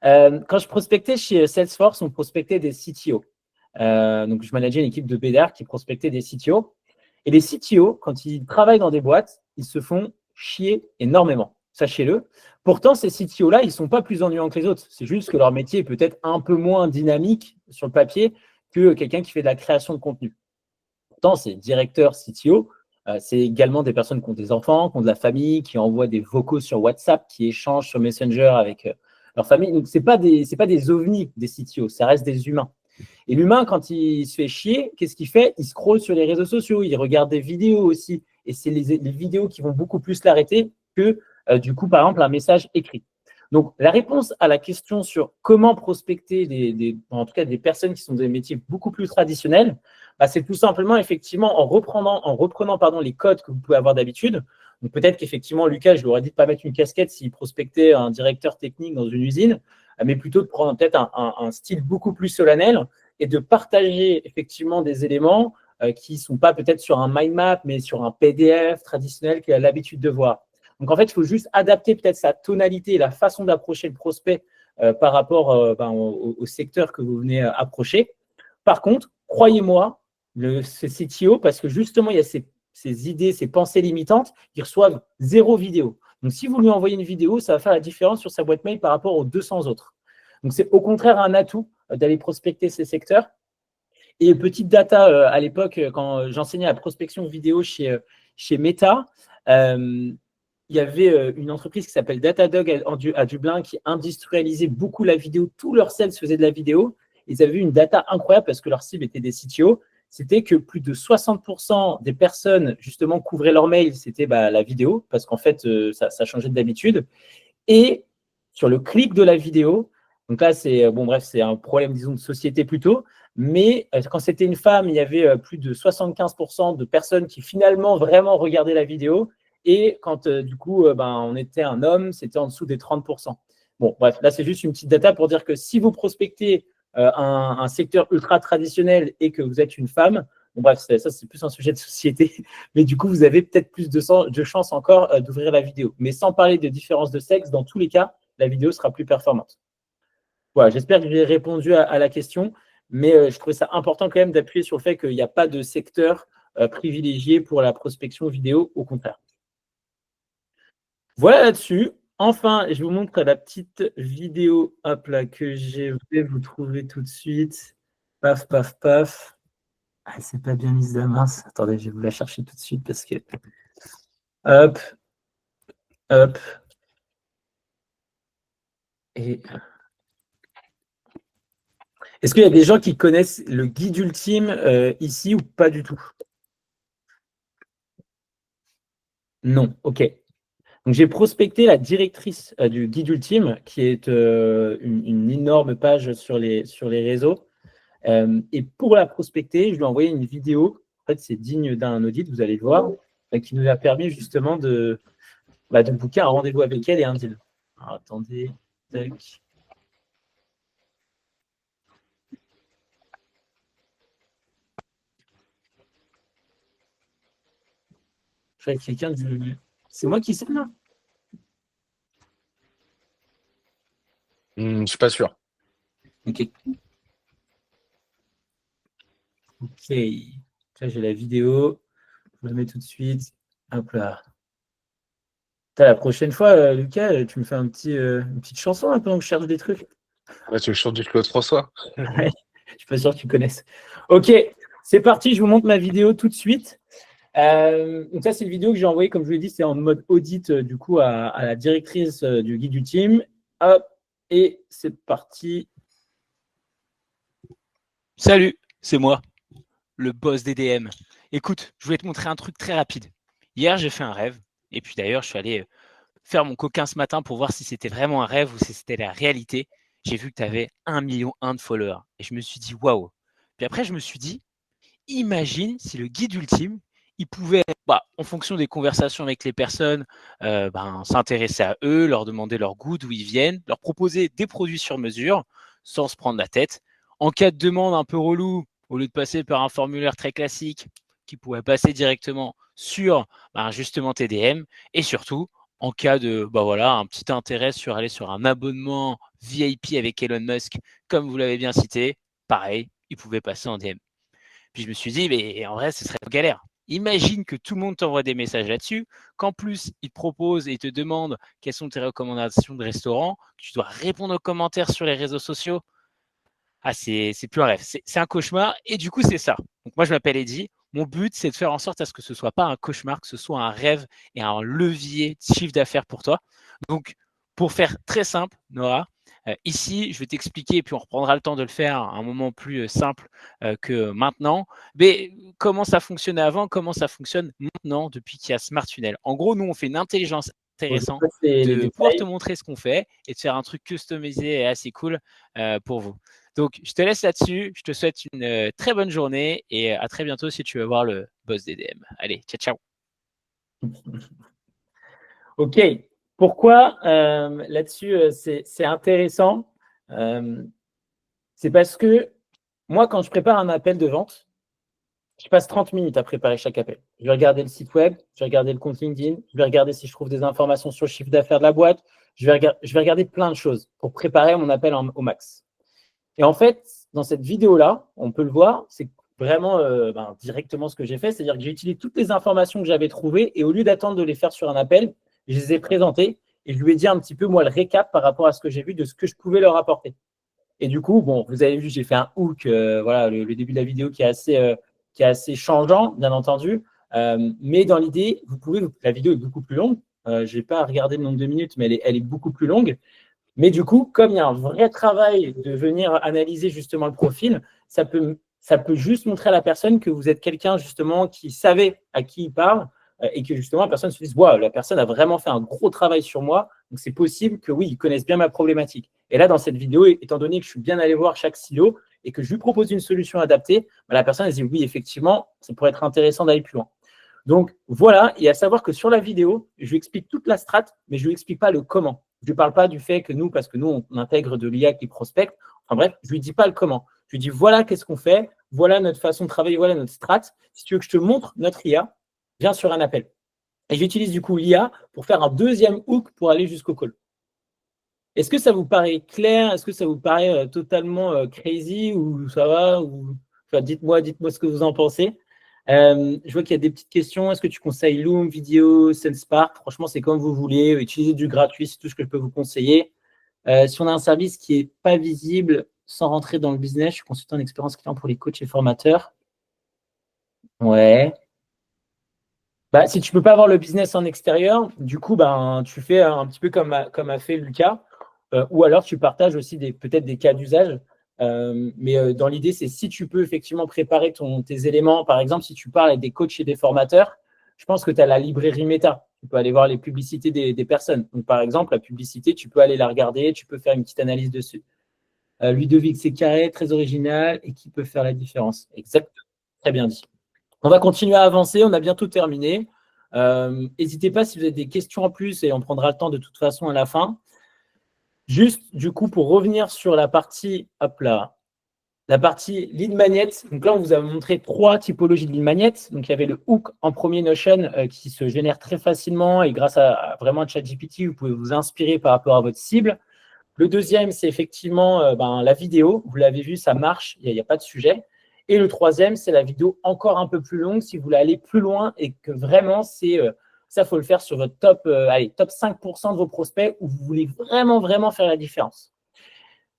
Quand je prospectais chez Salesforce, on prospectait des CTO. Donc, je manageais une équipe de BDR qui prospectait des CTO. Et les CTO, quand ils travaillent dans des boîtes, ils se font chier énormément. Sachez-le. Pourtant, ces CTO-là, ils ne sont pas plus ennuyants que les autres. C'est juste que leur métier est peut-être un peu moins dynamique sur le papier que quelqu'un qui fait de la création de contenu. Pourtant, ces directeurs CTO, c'est également des personnes qui ont des enfants, qui ont de la famille, qui envoient des vocaux sur WhatsApp, qui échangent sur Messenger avec leur famille. Donc, ce n'est pas des ovnis, des CTO, ça reste des humains. Et l'humain, quand il se fait chier, qu'est-ce qu'il fait? Il scrolle sur les réseaux sociaux, il regarde des vidéos aussi. Et c'est les vidéos qui vont beaucoup plus l'arrêter que, du coup, par exemple, un message écrit. Donc, la réponse à la question sur comment prospecter en tout cas des personnes qui sont des métiers beaucoup plus traditionnels, bah, c'est tout simplement effectivement en reprenant pardon, les codes que vous pouvez avoir d'habitude. Donc, peut-être qu'effectivement, Lucas, je lui aurais dit de ne pas mettre une casquette s'il prospectait un directeur technique dans une usine, mais plutôt de prendre peut-être un style beaucoup plus solennel et de partager effectivement des éléments qui ne sont pas peut-être sur un mind map, mais sur un PDF traditionnel qu'il a l'habitude de voir. Donc, en fait, il faut juste adapter peut-être sa tonalité et la façon d'approcher le prospect par rapport au secteur que vous venez approcher. Par contre, croyez-moi, ce CTO, parce que justement, il y a ces idées, ces pensées limitantes, ils reçoivent 0 vidéo. Donc, si vous lui envoyez une vidéo, ça va faire la différence sur sa boîte mail par rapport aux 200 autres. Donc, c'est au contraire un atout d'aller prospecter ces secteurs. Et petite data, à l'époque, quand j'enseignais la prospection vidéo chez Meta, il y avait une entreprise qui s'appelle Datadog à Dublin qui industrialisait beaucoup la vidéo. Tous leurs sales faisaient de la vidéo. Ils avaient une data incroyable parce que leur cible était des CTO. C'était que plus de 60% des personnes, justement, couvraient leur mail, c'était la vidéo, parce qu'en fait, ça changeait d'habitude. Et sur le clic de la vidéo, donc là, c'est un problème, disons, de société plutôt, mais quand c'était une femme, il y avait plus de 75% de personnes qui finalement vraiment regardaient la vidéo. Et quand du coup, on était un homme, c'était en dessous des 30%. Bon, bref, là, c'est juste une petite data pour dire que si vous prospectez un secteur ultra traditionnel et que vous êtes une femme, bon, bref, ça, c'est plus un sujet de société, mais du coup, vous avez peut-être plus de chances encore d'ouvrir la vidéo. Mais sans parler de différence de sexe, dans tous les cas, la vidéo sera plus performante. Voilà, j'espère que j'ai répondu à la question, mais je trouvais ça important quand même d'appuyer sur le fait qu'il n'y a pas de secteur privilégié pour la prospection vidéo, au contraire. Voilà là-dessus. Enfin, je vous montre la petite vidéo que je vais vous trouver tout de suite. Paf, paf, paf. Ah, c'est pas bien mise la mince. Attendez, je vais vous la chercher tout de suite parce que... Hop. Hop. Et... Est-ce qu'il y a des gens qui connaissent le guide ultime ici ou pas du tout? Non, ok. Donc, j'ai prospecté la directrice du guide ultime, qui est une énorme page sur les réseaux. Et pour la prospecter, je lui ai envoyé une vidéo. En fait, c'est digne d'un audit, vous allez le voir, qui nous a permis justement de booker un rendez-vous avec elle et un deal. Alors, attendez. Tac. Je crois que quelqu'un du... C'est moi qui sais, là? Je suis pas sûr. Ok. Ok. Là, j'ai la vidéo. Je la mets tout de suite. Hop là. La prochaine fois, Lucas, tu me fais une petite chanson pendant que je cherche des trucs. Là, tu veux que je chante du Claude François? Ouais, je suis pas sûr que tu connaisses. Ok, c'est parti. Je vous montre ma vidéo tout de suite. Donc ça, c'est une vidéo que j'ai envoyée, comme je vous l'ai dit, c'est en mode audit du coup à la directrice du guide du team. Hop, et c'est parti. Salut, c'est moi, le boss des DM. Écoute, je voulais te montrer un truc très rapide. Hier, j'ai fait un rêve. Et puis d'ailleurs, je suis allé faire mon coquin ce matin pour voir si c'était vraiment un rêve ou si c'était la réalité. J'ai vu que tu avais 1,1 million de followers. Et je me suis dit, waouh. Puis après, je me suis dit, imagine si le guide ultime, il pouvait, en fonction des conversations avec les personnes, s'intéresser à eux, leur demander leur goût, d'où ils viennent, leur proposer des produits sur mesure, sans se prendre la tête. En cas de demande un peu relou, au lieu de passer par un formulaire très classique, qui pourrait passer directement sur justement tes DM. Et surtout, en cas de un petit intérêt sur aller sur un abonnement VIP avec Elon Musk, comme vous l'avez bien cité, pareil, il pouvait passer en DM. Puis je me suis dit, mais en vrai, ce serait galère. Imagine que tout le monde t'envoie des messages là-dessus, qu'en plus, il te propose et te demande quelles sont tes recommandations de restaurants, que tu dois répondre aux commentaires sur les réseaux sociaux. Ah, c'est plus un rêve, c'est un cauchemar. Et du coup, c'est ça. Donc moi, je m'appelle Eddy. Mon but, c'est de faire en sorte à ce que ce ne soit pas un cauchemar, que ce soit un rêve et un levier de chiffre d'affaires pour toi. Donc, pour faire très simple, Nora, ici, je vais t'expliquer, et puis on reprendra le temps de le faire à un moment plus simple que maintenant. Mais comment ça fonctionnait avant, comment ça fonctionne maintenant depuis qu'il y a Smart Funnel. En gros, nous, on fait une intelligence intéressant les de pouvoir te détails. montrer ce qu'on fait et de faire un truc customisé et assez cool pour vous. Donc, je te laisse là-dessus. Je te souhaite une très bonne journée et à très bientôt si tu veux voir le boss des DM. Allez, ciao, ciao. Ok. Pourquoi là-dessus c'est intéressant c'est parce que moi, quand je prépare un appel de vente, je passe 30 minutes à préparer chaque appel. Je vais regarder le site web, je vais regarder le compte LinkedIn, je vais regarder si je trouve des informations sur le chiffre d'affaires de la boîte, je vais regarder plein de choses pour préparer mon appel au max. Et en fait, dans cette vidéo-là, on peut le voir, c'est vraiment directement ce que j'ai fait, c'est-à-dire que j'ai utilisé toutes les informations que j'avais trouvées et au lieu d'attendre de les faire sur un appel, je les ai présentées et je lui ai dit un petit peu, moi, le récap par rapport à ce que j'ai vu de ce que je pouvais leur apporter. Et du coup, bon, vous avez vu, j'ai fait un hook, voilà, le début de la vidéo qui est assez changeant, bien entendu. Mais dans l'idée, la vidéo est beaucoup plus longue. Je n'ai pas regardé le nombre de minutes, mais elle est beaucoup plus longue. Mais du coup, comme il y a un vrai travail de venir analyser justement le profil, ça peut juste montrer à la personne que vous êtes quelqu'un justement qui savait à qui il parle et que justement la personne se dise waouh, la personne a vraiment fait un gros travail sur moi. Donc c'est possible que oui, ils connaissent bien ma problématique. Et là, dans cette vidéo, étant donné que je suis bien allé voir chaque silo et que je lui propose une solution adaptée, la personne elle dit oui, effectivement, ça pourrait être intéressant d'aller plus loin. Donc voilà, et à savoir que sur la vidéo, je lui explique toute la strat, mais je ne lui explique pas le comment. Je ne lui parle pas du fait que nous, parce que nous, on intègre de l'IA qui prospecte. Enfin bref, je ne lui dis pas le comment. Je lui dis voilà qu'est-ce qu'on fait, voilà notre façon de travailler, voilà notre strat. Si tu veux que je te montre notre IA, viens sur un appel. Et j'utilise du coup l'IA pour faire un deuxième hook pour aller jusqu'au call. Est-ce que ça vous paraît clair? Est-ce que ça vous paraît totalement crazy ou ça va enfin, dites-moi ce que vous en pensez. Je vois qu'il y a des petites questions. Est-ce que tu conseilles Loom, Vidéo, SenseSpark? Franchement, c'est comme vous voulez. Utilisez du gratuit, c'est tout ce que je peux vous conseiller. Si on a un service qui n'est pas visible sans rentrer dans le business, je suis consultant en expérience client pour les coachs et formateurs. Ouais. Bah, si tu ne peux pas avoir le business en extérieur, du coup, tu fais un petit peu comme a fait Lucas, ou alors tu partages aussi peut-être des cas d'usage. Mais dans l'idée, c'est si tu peux effectivement préparer tes éléments, par exemple, si tu parles avec des coachs et des formateurs, je pense que tu as la librairie Meta. Tu peux aller voir les publicités des personnes. Donc, par exemple, la publicité, tu peux aller la regarder, tu peux faire une petite analyse dessus. Ludovic, c'est carré, très original et qui peut faire la différence. Exact. Très bien dit. On va continuer à avancer, on a bientôt terminé. N'hésitez pas si vous avez des questions en plus et on prendra le temps de toute façon à la fin. Juste, du coup, pour revenir sur la partie, hop là, la partie lead magnet. Donc là, on vous a montré 3 typologies de lead magnet. Donc, il y avait le hook en premier Notion qui se génère très facilement et grâce à vraiment ChatGPT, vous pouvez vous inspirer par rapport à votre cible. Le deuxième, c'est effectivement la vidéo. Vous l'avez vu, ça marche, il n'y a pas de sujet. Et le troisième, c'est la vidéo encore un peu plus longue si vous voulez aller plus loin et que vraiment, ça, il faut le faire sur votre top 5% de vos prospects où vous voulez vraiment, vraiment faire la différence.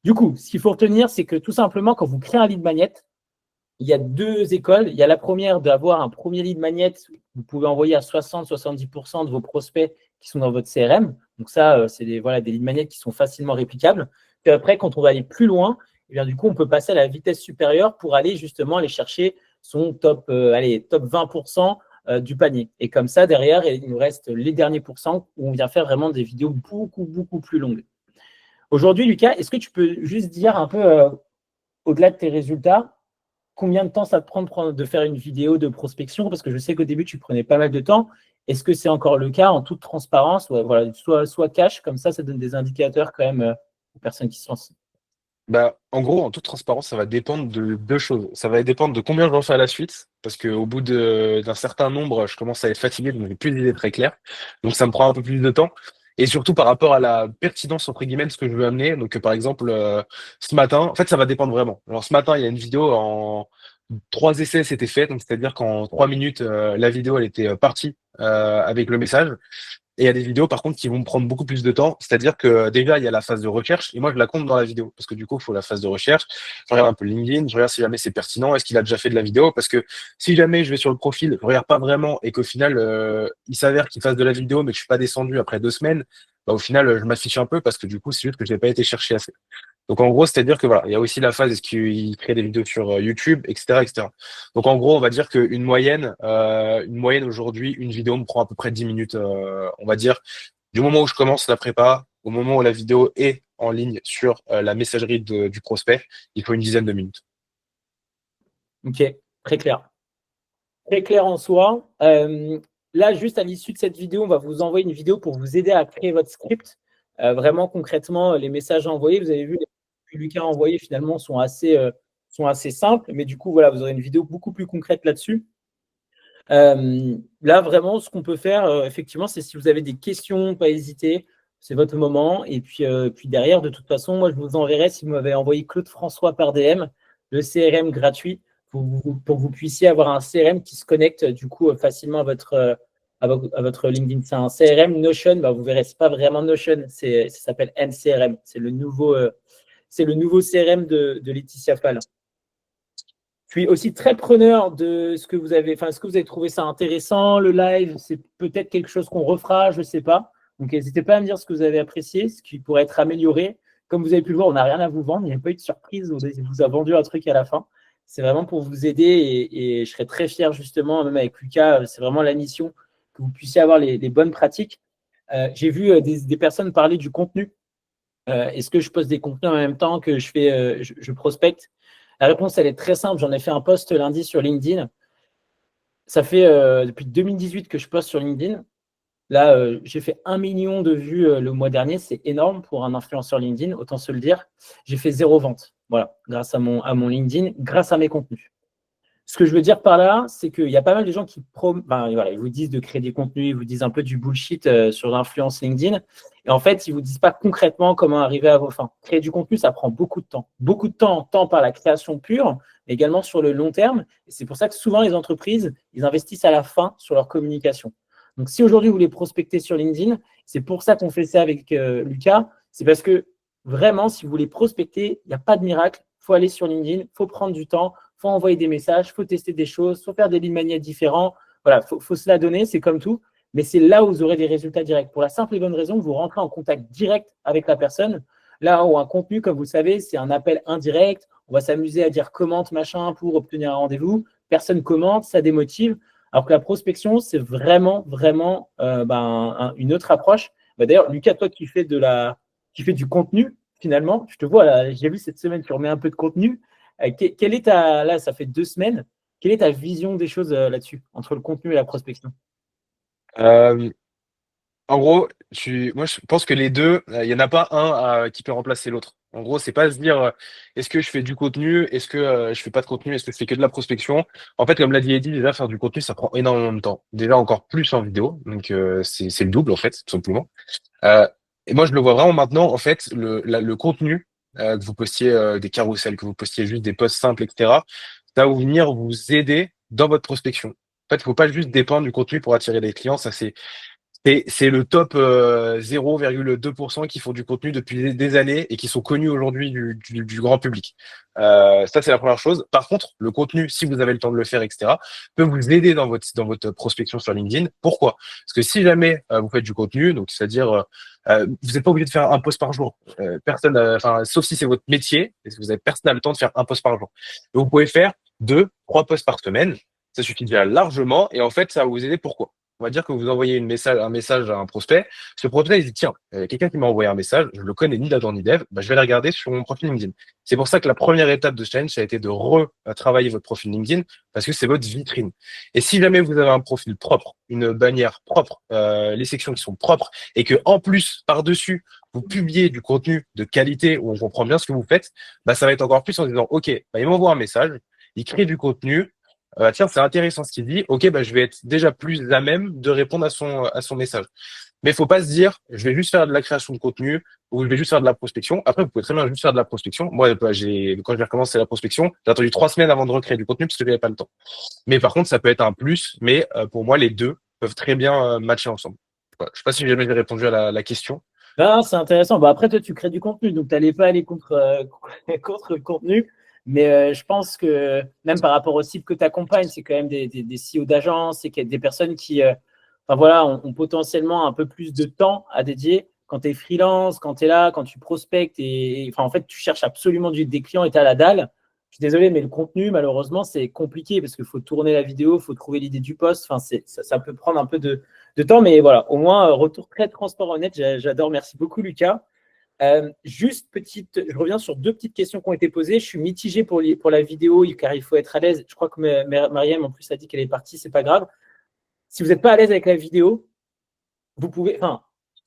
Du coup, ce qu'il faut retenir, c'est que tout simplement, quand vous créez un lead magnet, il y a 2 écoles. Il y a la première d'avoir un premier lead magnet. Vous pouvez envoyer à 60-70% de vos prospects qui sont dans votre CRM. Donc ça, c'est des lead magnets qui sont facilement réplicables. Puis après, quand on va aller plus loin, et bien, du coup, on peut passer à la vitesse supérieure pour aller justement aller chercher son top 20% du panier. Et comme ça, derrière, il nous reste les derniers pourcents où on vient faire vraiment des vidéos beaucoup, beaucoup plus longues. Aujourd'hui, Lucas, est-ce que tu peux juste dire un peu, au-delà de tes résultats, combien de temps ça te prend de faire une vidéo de prospection? Parce que je sais qu'au début, tu prenais pas mal de temps. Est-ce que c'est encore le cas en toute transparence? Ouais, voilà, soit cash, comme ça donne des indicateurs quand même aux personnes qui se lancent. Bah, en gros, en toute transparence, ça va dépendre de 2 choses. Ça va dépendre de combien je vais en faire à la suite, parce qu'au bout d'un certain nombre, je commence à être fatigué, donc j'ai plus d'idées très claires. Donc ça me prend un peu plus de temps. Et surtout par rapport à la pertinence, entre guillemets, de ce que je veux amener. Donc, par exemple, ce matin, en fait, ça va dépendre vraiment. Alors, ce matin, il y a une vidéo en 3 essais, c'était fait. Donc, c'est-à-dire qu'en 3 minutes, la vidéo, elle était partie avec le message. Et il y a des vidéos, par contre, qui vont me prendre beaucoup plus de temps. C'est-à-dire que déjà, il y a la phase de recherche. Et moi, je la compte dans la vidéo. Parce que du coup, il faut la phase de recherche. Je regarde un peu le LinkedIn. Je regarde si jamais c'est pertinent. Est-ce qu'il a déjà fait de la vidéo? Parce que si jamais je vais sur le profil, je regarde pas vraiment et qu'au final, il s'avère qu'il fasse de la vidéo, mais que je suis pas descendu après 2 semaines, bah, au final, je m'affiche un peu parce que du coup, c'est juste que je n'ai pas été chercher assez. Donc, en gros, c'est-à-dire que voilà, il y a aussi la phase, est-ce qu'il crée des vidéos sur YouTube, etc., etc. Donc, en gros, on va dire qu'une moyenne aujourd'hui, une vidéo me prend à peu près 10 minutes, on va dire. Du moment où je commence la prépa, au moment où la vidéo est en ligne sur la messagerie du prospect, il faut une dizaine de minutes. Ok, très clair. Très clair en soi. Là, juste à l'issue de cette vidéo, on va vous envoyer une vidéo pour vous aider à créer votre script. Vraiment concrètement, les messages envoyés, vous avez vu, les que Lucas a envoyés finalement sont assez simples, mais du coup, voilà, vous aurez une vidéo beaucoup plus concrète là-dessus. Là, vraiment, ce qu'on peut faire, effectivement, c'est si vous avez des questions, pas hésiter, c'est votre moment. Et puis derrière, de toute façon, moi, je vous enverrai, si vous m'avez envoyé Claude François par DM, le CRM gratuit pour que vous puissiez avoir un CRM qui se connecte du coup facilement à votre LinkedIn. C'est un CRM Notion, bah, vous verrez, c'est pas vraiment Notion, ça s'appelle NCRM. C'est le nouveau CRM de Laetitia Fall. Je suis aussi très preneur de ce que vous avez, enfin, est-ce que vous avez trouvé ça intéressant, le live? C'est peut-être quelque chose qu'on refera, je ne sais pas. Donc, n'hésitez pas à me dire ce que vous avez apprécié, ce qui pourrait être amélioré. Comme vous avez pu le voir, on n'a rien à vous vendre, il n'y a pas eu de surprise, on vous a vendu un truc à la fin. C'est vraiment pour vous aider et je serais très fier justement, même avec Lucas, c'est vraiment la mission, que vous puissiez avoir les bonnes pratiques. J'ai vu des personnes parler du contenu. Est-ce que je poste des contenus en même temps que je prospecte? La réponse, elle est très simple. J'en ai fait un post lundi sur LinkedIn. Ça fait depuis 2018 que je poste sur LinkedIn. Là, j'ai fait 1 million de vues le mois dernier. C'est énorme pour un influenceur LinkedIn, autant se le dire. J'ai fait 0 vente. Voilà, grâce à mon LinkedIn, grâce à mes contenus. Ce que je veux dire par là, c'est qu'il y a pas mal de gens qui voilà, ils vous disent de créer des contenus, ils vous disent un peu du bullshit sur l'influence LinkedIn. Et en fait, ils ne vous disent pas concrètement comment arriver à vos fins. Créer du contenu, ça prend beaucoup de temps. Beaucoup de temps, tant par la création pure, mais également sur le long terme. Et c'est pour ça que souvent, les entreprises, ils investissent à la fin sur leur communication. Donc, si aujourd'hui, vous voulez prospecter sur LinkedIn, c'est pour ça qu'on fait ça avec Lucas. C'est parce que vraiment, si vous voulez prospecter, il n'y a pas de miracle. Il faut aller sur LinkedIn, il faut prendre du temps, il faut envoyer des messages, il faut tester des choses, il faut faire des lead magnets différents. Voilà, faut se la donner, c'est comme tout. Mais c'est là où vous aurez des résultats directs. Pour la simple et bonne raison que vous rentrez en contact direct avec la personne. Là où un contenu, comme vous le savez, c'est un appel indirect. On va s'amuser à dire commente, machin, pour obtenir un rendez-vous. Personne commente, ça démotive. Alors que la prospection, c'est vraiment, vraiment une autre approche. D'ailleurs, Lucas, toi qui fais du contenu, finalement, je te vois là, j'ai vu cette semaine, tu remets un peu de contenu. Quelle est là, ça fait 2 semaines, quelle est ta vision des choses là-dessus, entre le contenu et la prospection? Euh, En gros, moi, je pense que les deux, il n'y en a pas un qui peut remplacer l'autre. En gros, c'est pas se dire est-ce que je fais du contenu, est-ce que je fais pas de contenu, est-ce que je fais que de la prospection. En fait, comme l'a dit Eddy, déjà faire du contenu, ça prend énormément de temps. Déjà encore plus en vidéo, donc c'est le double en fait, tout simplement. Euh, et moi, je le vois vraiment maintenant. En fait, le contenu que vous postiez des carousels, que vous postiez juste des posts simples, etc. Ça va venir vous aider dans votre prospection. En fait, il faut pas juste dépendre du contenu pour attirer des clients. Ça, c'est le top 0,2% qui font du contenu depuis des années et qui sont connus aujourd'hui du grand public. Ça, c'est la première chose. Par contre, le contenu, si vous avez le temps de le faire, etc., peut vous aider dans votre prospection sur LinkedIn. Pourquoi? Parce que si jamais vous faites du contenu, donc c'est-à-dire vous n'êtes pas obligé de faire un post par jour. Personne, enfin, sauf si c'est votre métier, parce que personne n'a le temps de faire un post par jour. Donc, vous pouvez faire 2, 3 posts par semaine. Ça suffit déjà largement. Et en fait, ça va vous aider. Pourquoi? On va dire que vous envoyez un message à un prospect. Ce prospect, il dit, tiens, quelqu'un qui m'a envoyé un message, je le connais ni d'Adam ni d'Ève, je vais le regarder sur mon profil LinkedIn. C'est pour ça que la première étape de ce challenge, ça a été de retravailler votre profil LinkedIn parce que c'est votre vitrine. Et si jamais vous avez un profil propre, une bannière propre, les sections qui sont propres et que en plus, par-dessus, vous publiez du contenu de qualité où on comprend bien ce que vous faites, ça va être encore plus en disant, OK, il m'envoie un message, il crée du contenu, tiens, c'est intéressant ce qu'il dit. Ok, je vais être déjà plus à même de répondre à son message. Mais il faut pas se dire, je vais juste faire de la création de contenu ou je vais juste faire de la prospection. Après, vous pouvez très bien juste faire de la prospection. Moi, quand j'ai recommencé la prospection, j'ai attendu 3 semaines avant de recréer du contenu parce que j'avais pas le temps. Mais par contre, ça peut être un plus. Mais pour moi, les deux peuvent très bien matcher ensemble. Voilà. Je sais pas si jamais j'ai répondu à la question. Non, c'est intéressant. Après, toi, tu crées du contenu, donc tu n'allais pas aller contre, contre le contenu. Mais je pense que même par rapport aux cibles que tu accompagnes, c'est quand même des CEO d'agences, c'est des personnes qui ont potentiellement un peu plus de temps à dédier. Quand tu es freelance, quand tu es là, quand tu prospectes, en fait, tu cherches absolument des clients et tu as la dalle. Je suis désolé, mais le contenu, malheureusement, c'est compliqué parce qu'il faut tourner la vidéo, il faut trouver l'idée du post. Ça peut prendre un peu de temps, mais voilà, au moins, retour très transparent, honnête. J'adore. Merci beaucoup, Lucas. Juste je reviens sur 2 petites questions qui ont été posées. Je suis mitigé pour la vidéo, car il faut être à l'aise. Je crois que Mariam, en plus, a dit qu'elle est partie, c'est pas grave. Si vous n'êtes pas à l'aise avec la vidéo, vous pouvez,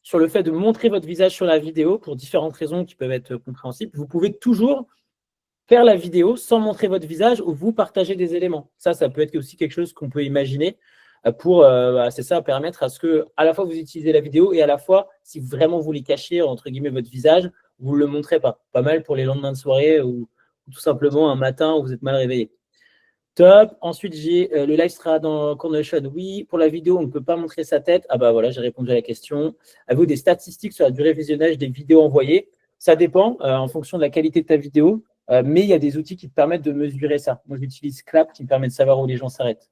sur le fait de montrer votre visage sur la vidéo, pour différentes raisons qui peuvent être compréhensibles, vous pouvez toujours faire la vidéo sans montrer votre visage ou vous partager des éléments. Ça peut être aussi quelque chose qu'on peut imaginer pour, c'est ça, permettre à ce que, à la fois, vous utilisez la vidéo et à la fois, si vraiment vous voulez cacher, entre guillemets, votre visage, vous ne le montrez pas. Pas mal pour les lendemains de soirée ou tout simplement un matin où vous êtes mal réveillé. Top. Ensuite, j'ai le live sera dans Cornershot. Oui, pour la vidéo, on ne peut pas montrer sa tête. Ah bah voilà, j'ai répondu à la question. Avez-vous des statistiques sur la durée de visionnage des vidéos envoyées? Ça dépend en fonction de la qualité de ta vidéo, mais il y a des outils qui te permettent de mesurer ça. Moi, j'utilise Clap qui me permet de savoir où les gens s'arrêtent.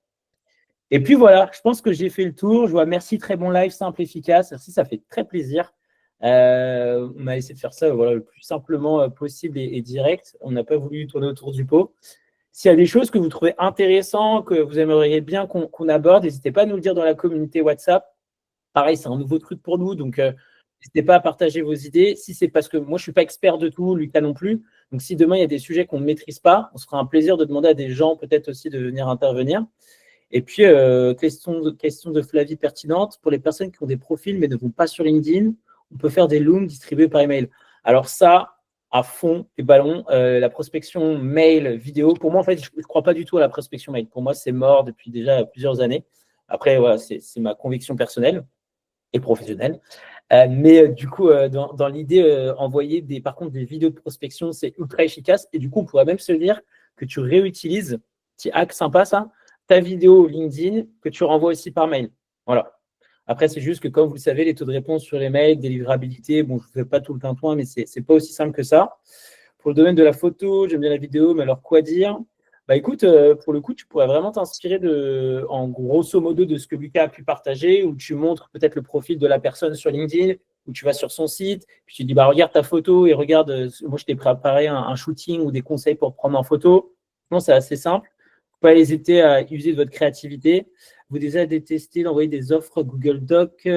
Et puis voilà, je pense que j'ai fait le tour. Je vois merci, très bon live, simple, efficace. Merci, ça fait très plaisir. On a essayé de faire ça le plus simplement possible et direct. On n'a pas voulu tourner autour du pot. S'il y a des choses que vous trouvez intéressantes, que vous aimeriez bien qu'on aborde, n'hésitez pas à nous le dire dans la communauté WhatsApp. Pareil, c'est un nouveau truc pour nous, donc n'hésitez pas à partager vos idées. Si c'est parce que moi, je ne suis pas expert de tout, Lucas non plus. Donc, si demain, il y a des sujets qu'on ne maîtrise pas, on se fera un plaisir de demander à des gens peut-être aussi de venir intervenir. Et puis, question de Flavie pertinente. Pour les personnes qui ont des profils mais ne vont pas sur LinkedIn, on peut faire des looms distribués par email. Alors ça, à fond, les ballons, la prospection mail, vidéo, pour moi, en fait, je ne crois pas du tout à la prospection mail. Pour moi, c'est mort depuis déjà plusieurs années. Après, voilà, c'est ma conviction personnelle et professionnelle. Mais du coup, dans l'idée, envoyer par contre des vidéos de prospection, c'est ultra efficace. Et du coup, on pourrait même se dire que tu réutilises, petit hack sympa ça, ta vidéo LinkedIn que tu renvoies aussi par mail. Voilà. Après, c'est juste que, comme vous le savez, les taux de réponse sur les mails, délivrabilité, bon, je ne vous fais pas tout le tintouin, mais ce n'est pas aussi simple que ça. Pour le domaine de la photo, j'aime bien la vidéo, mais alors quoi dire? Bah écoute, pour le coup, tu pourrais vraiment t'inspirer en grosso modo de ce que Lucas a pu partager, où tu montres peut-être le profil de la personne sur LinkedIn, où tu vas sur son site, puis tu dis, bah regarde ta photo et regarde, moi je t'ai préparé un shooting ou des conseils pour prendre en photo. Non, c'est assez simple. Pas hésiter à user de votre créativité. Vous déjà détestez d'envoyer des offres Google Doc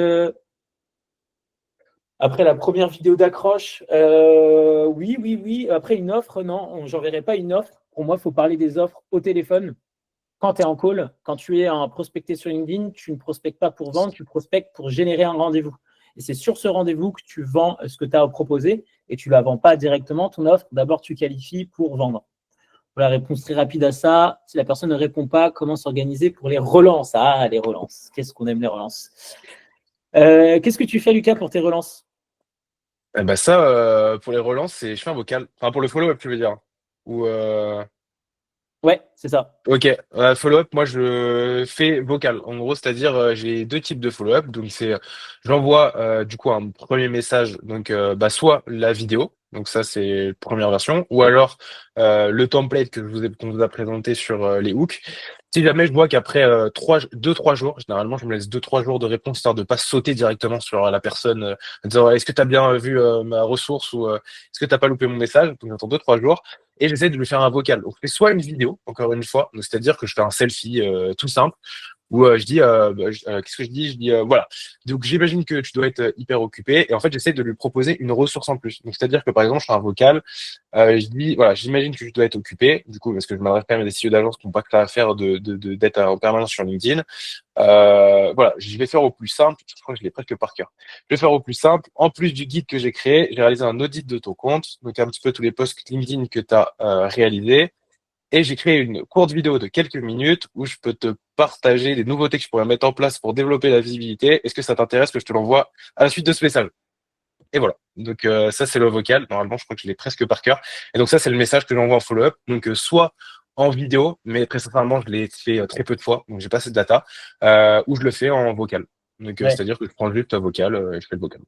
après la première vidéo d'accroche. Oui. Après une offre, non, j'enverrai pas une offre. Pour moi, il faut parler des offres au téléphone. Quand tu es en call, quand tu es en prospecté sur LinkedIn, tu ne prospectes pas pour vendre, tu prospectes pour générer un rendez-vous. Et c'est sur ce rendez-vous que tu vends ce que tu as à proposer et tu ne la vends pas directement, ton offre. D'abord, tu qualifies pour vendre. Voilà, réponse très rapide à ça. Si la personne ne répond pas, comment s'organiser pour les relances? Ah, les relances. Qu'est-ce qu'on aime les relances. Qu'est-ce que tu fais, Lucas, pour tes relances? Bah ça, pour les relances, je fais un vocal. Enfin, pour le follow-up, tu veux dire. Ou Ouais, c'est ça. Ok, follow-up, moi je le fais vocal. En gros, c'est-à-dire j'ai 2 types de follow-up. Donc j'envoie du coup un premier message, donc soit la vidéo, donc ça c'est la première version, ou alors le template qu'on vous a présenté sur les hooks. Si jamais je vois qu'après 2-3 jours, généralement je me laisse 2-3 jours de réponse histoire de pas sauter directement sur la personne en disant est-ce que tu as bien vu ma ressource ou est-ce que tu n'as pas loupé mon message. Donc j'attends 2-3 jours. Et j'essaie de lui faire un vocal. Donc, je fais soit une vidéo, encore une fois, c'est-à-dire que je fais un selfie tout simple, où je dis, qu'est-ce que je dis? Je dis, voilà. Donc, j'imagine que tu dois être hyper occupé. Et en fait, j'essaie de lui proposer une ressource en plus. Donc, c'est-à-dire que, par exemple, je fais un vocal, je dis, voilà, j'imagine que tu dois être occupé, du coup, parce que je m'adresse quand même à des CEO d'agence qui n'ont pas que ça à faire d'être en permanence sur LinkedIn. Voilà, je vais faire au plus simple. Je crois que je l'ai presque par cœur. Je vais faire au plus simple. En plus du guide que j'ai créé, j'ai réalisé un audit de ton compte, donc un petit peu tous les posts LinkedIn que tu as réalisés. Et j'ai créé une courte vidéo de quelques minutes où je peux te partager des nouveautés que je pourrais mettre en place pour développer la visibilité. Est-ce que ça t'intéresse que je te l'envoie à la suite de ce message? Et voilà. Donc ça, c'est le vocal. Normalement, je crois que je l'ai presque par cœur. Et donc ça, c'est le message que j'envoie en follow-up. Donc soit en vidéo, mais très sincèrement, je l'ai fait très peu de fois, donc j'ai pas cette data, ou je le fais en vocal. Donc Ouais. c'est-à-dire que je prends juste un vocal et je fais le vocal.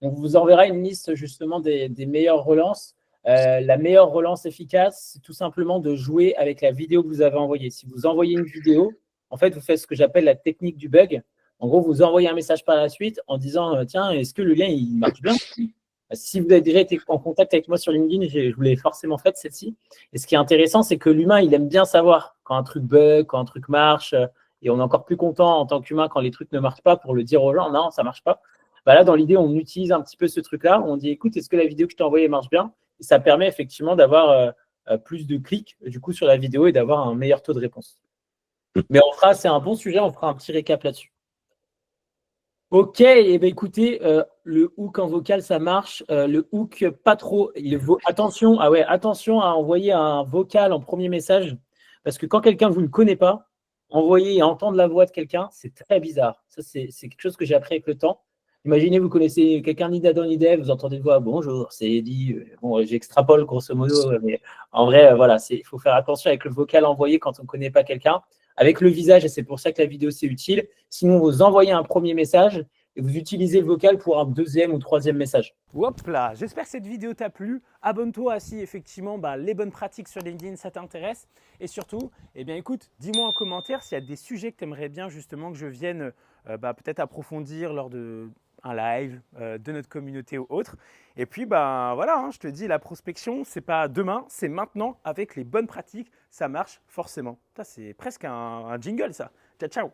On vous enverra une liste justement des meilleures relances. La meilleure relance efficace, c'est tout simplement de jouer avec la vidéo que vous avez envoyée. Si vous envoyez une vidéo, en fait, vous faites ce que j'appelle la technique du bug. En gros, vous envoyez un message par la suite en disant tiens, est-ce que le lien il marche bien? Si vous avez déjà été en contact avec moi sur LinkedIn, je vous l'ai forcément faite celle-ci. Et ce qui est intéressant, c'est que l'humain, il aime bien savoir quand un truc bug, quand un truc marche. Et on est encore plus content en tant qu'humain quand les trucs ne marchent pas pour le dire aux gens, non, ça marche pas. Bah là, dans l'idée, on utilise un petit peu ce truc-là. On dit, écoute, est-ce que la vidéo que je t'ai envoyée marche bien? Et ça permet effectivement d'avoir plus de clics du coup sur la vidéo et d'avoir un meilleur taux de réponse. Mais c'est un bon sujet, on fera un petit récap là-dessus. Ok, et ben écoutez, le hook en vocal, ça marche. Le hook, pas trop. Attention, attention à envoyer un vocal en premier message, parce que quand quelqu'un ne vous le connaît pas, envoyer et entendre la voix de quelqu'un, c'est très bizarre. Ça, c'est quelque chose que j'ai appris avec le temps. Imaginez, vous connaissez quelqu'un ni d'Adam ni d'Ève, vous entendez une voix, bonjour, c'est Eddie. Bon, j'extrapole grosso modo, mais en vrai, voilà, il faut faire attention avec le vocal envoyé quand on ne connaît pas quelqu'un. Avec le visage, et c'est pour ça que la vidéo, c'est utile. Sinon, vous envoyez un premier message et vous utilisez le vocal pour un deuxième ou troisième message. Hop là, j'espère que cette vidéo t'a plu. Abonne-toi si effectivement les bonnes pratiques sur LinkedIn, ça t'intéresse. Et surtout, eh bien, écoute, dis-moi en commentaire s'il y a des sujets que tu aimerais bien justement que je vienne peut-être approfondir lors de un live de notre communauté ou autre. Et puis, voilà, hein, je te dis, la prospection, c'est pas demain, c'est maintenant. Avec les bonnes pratiques, ça marche forcément. Ça, c'est presque un jingle, ça. Ciao, ciao.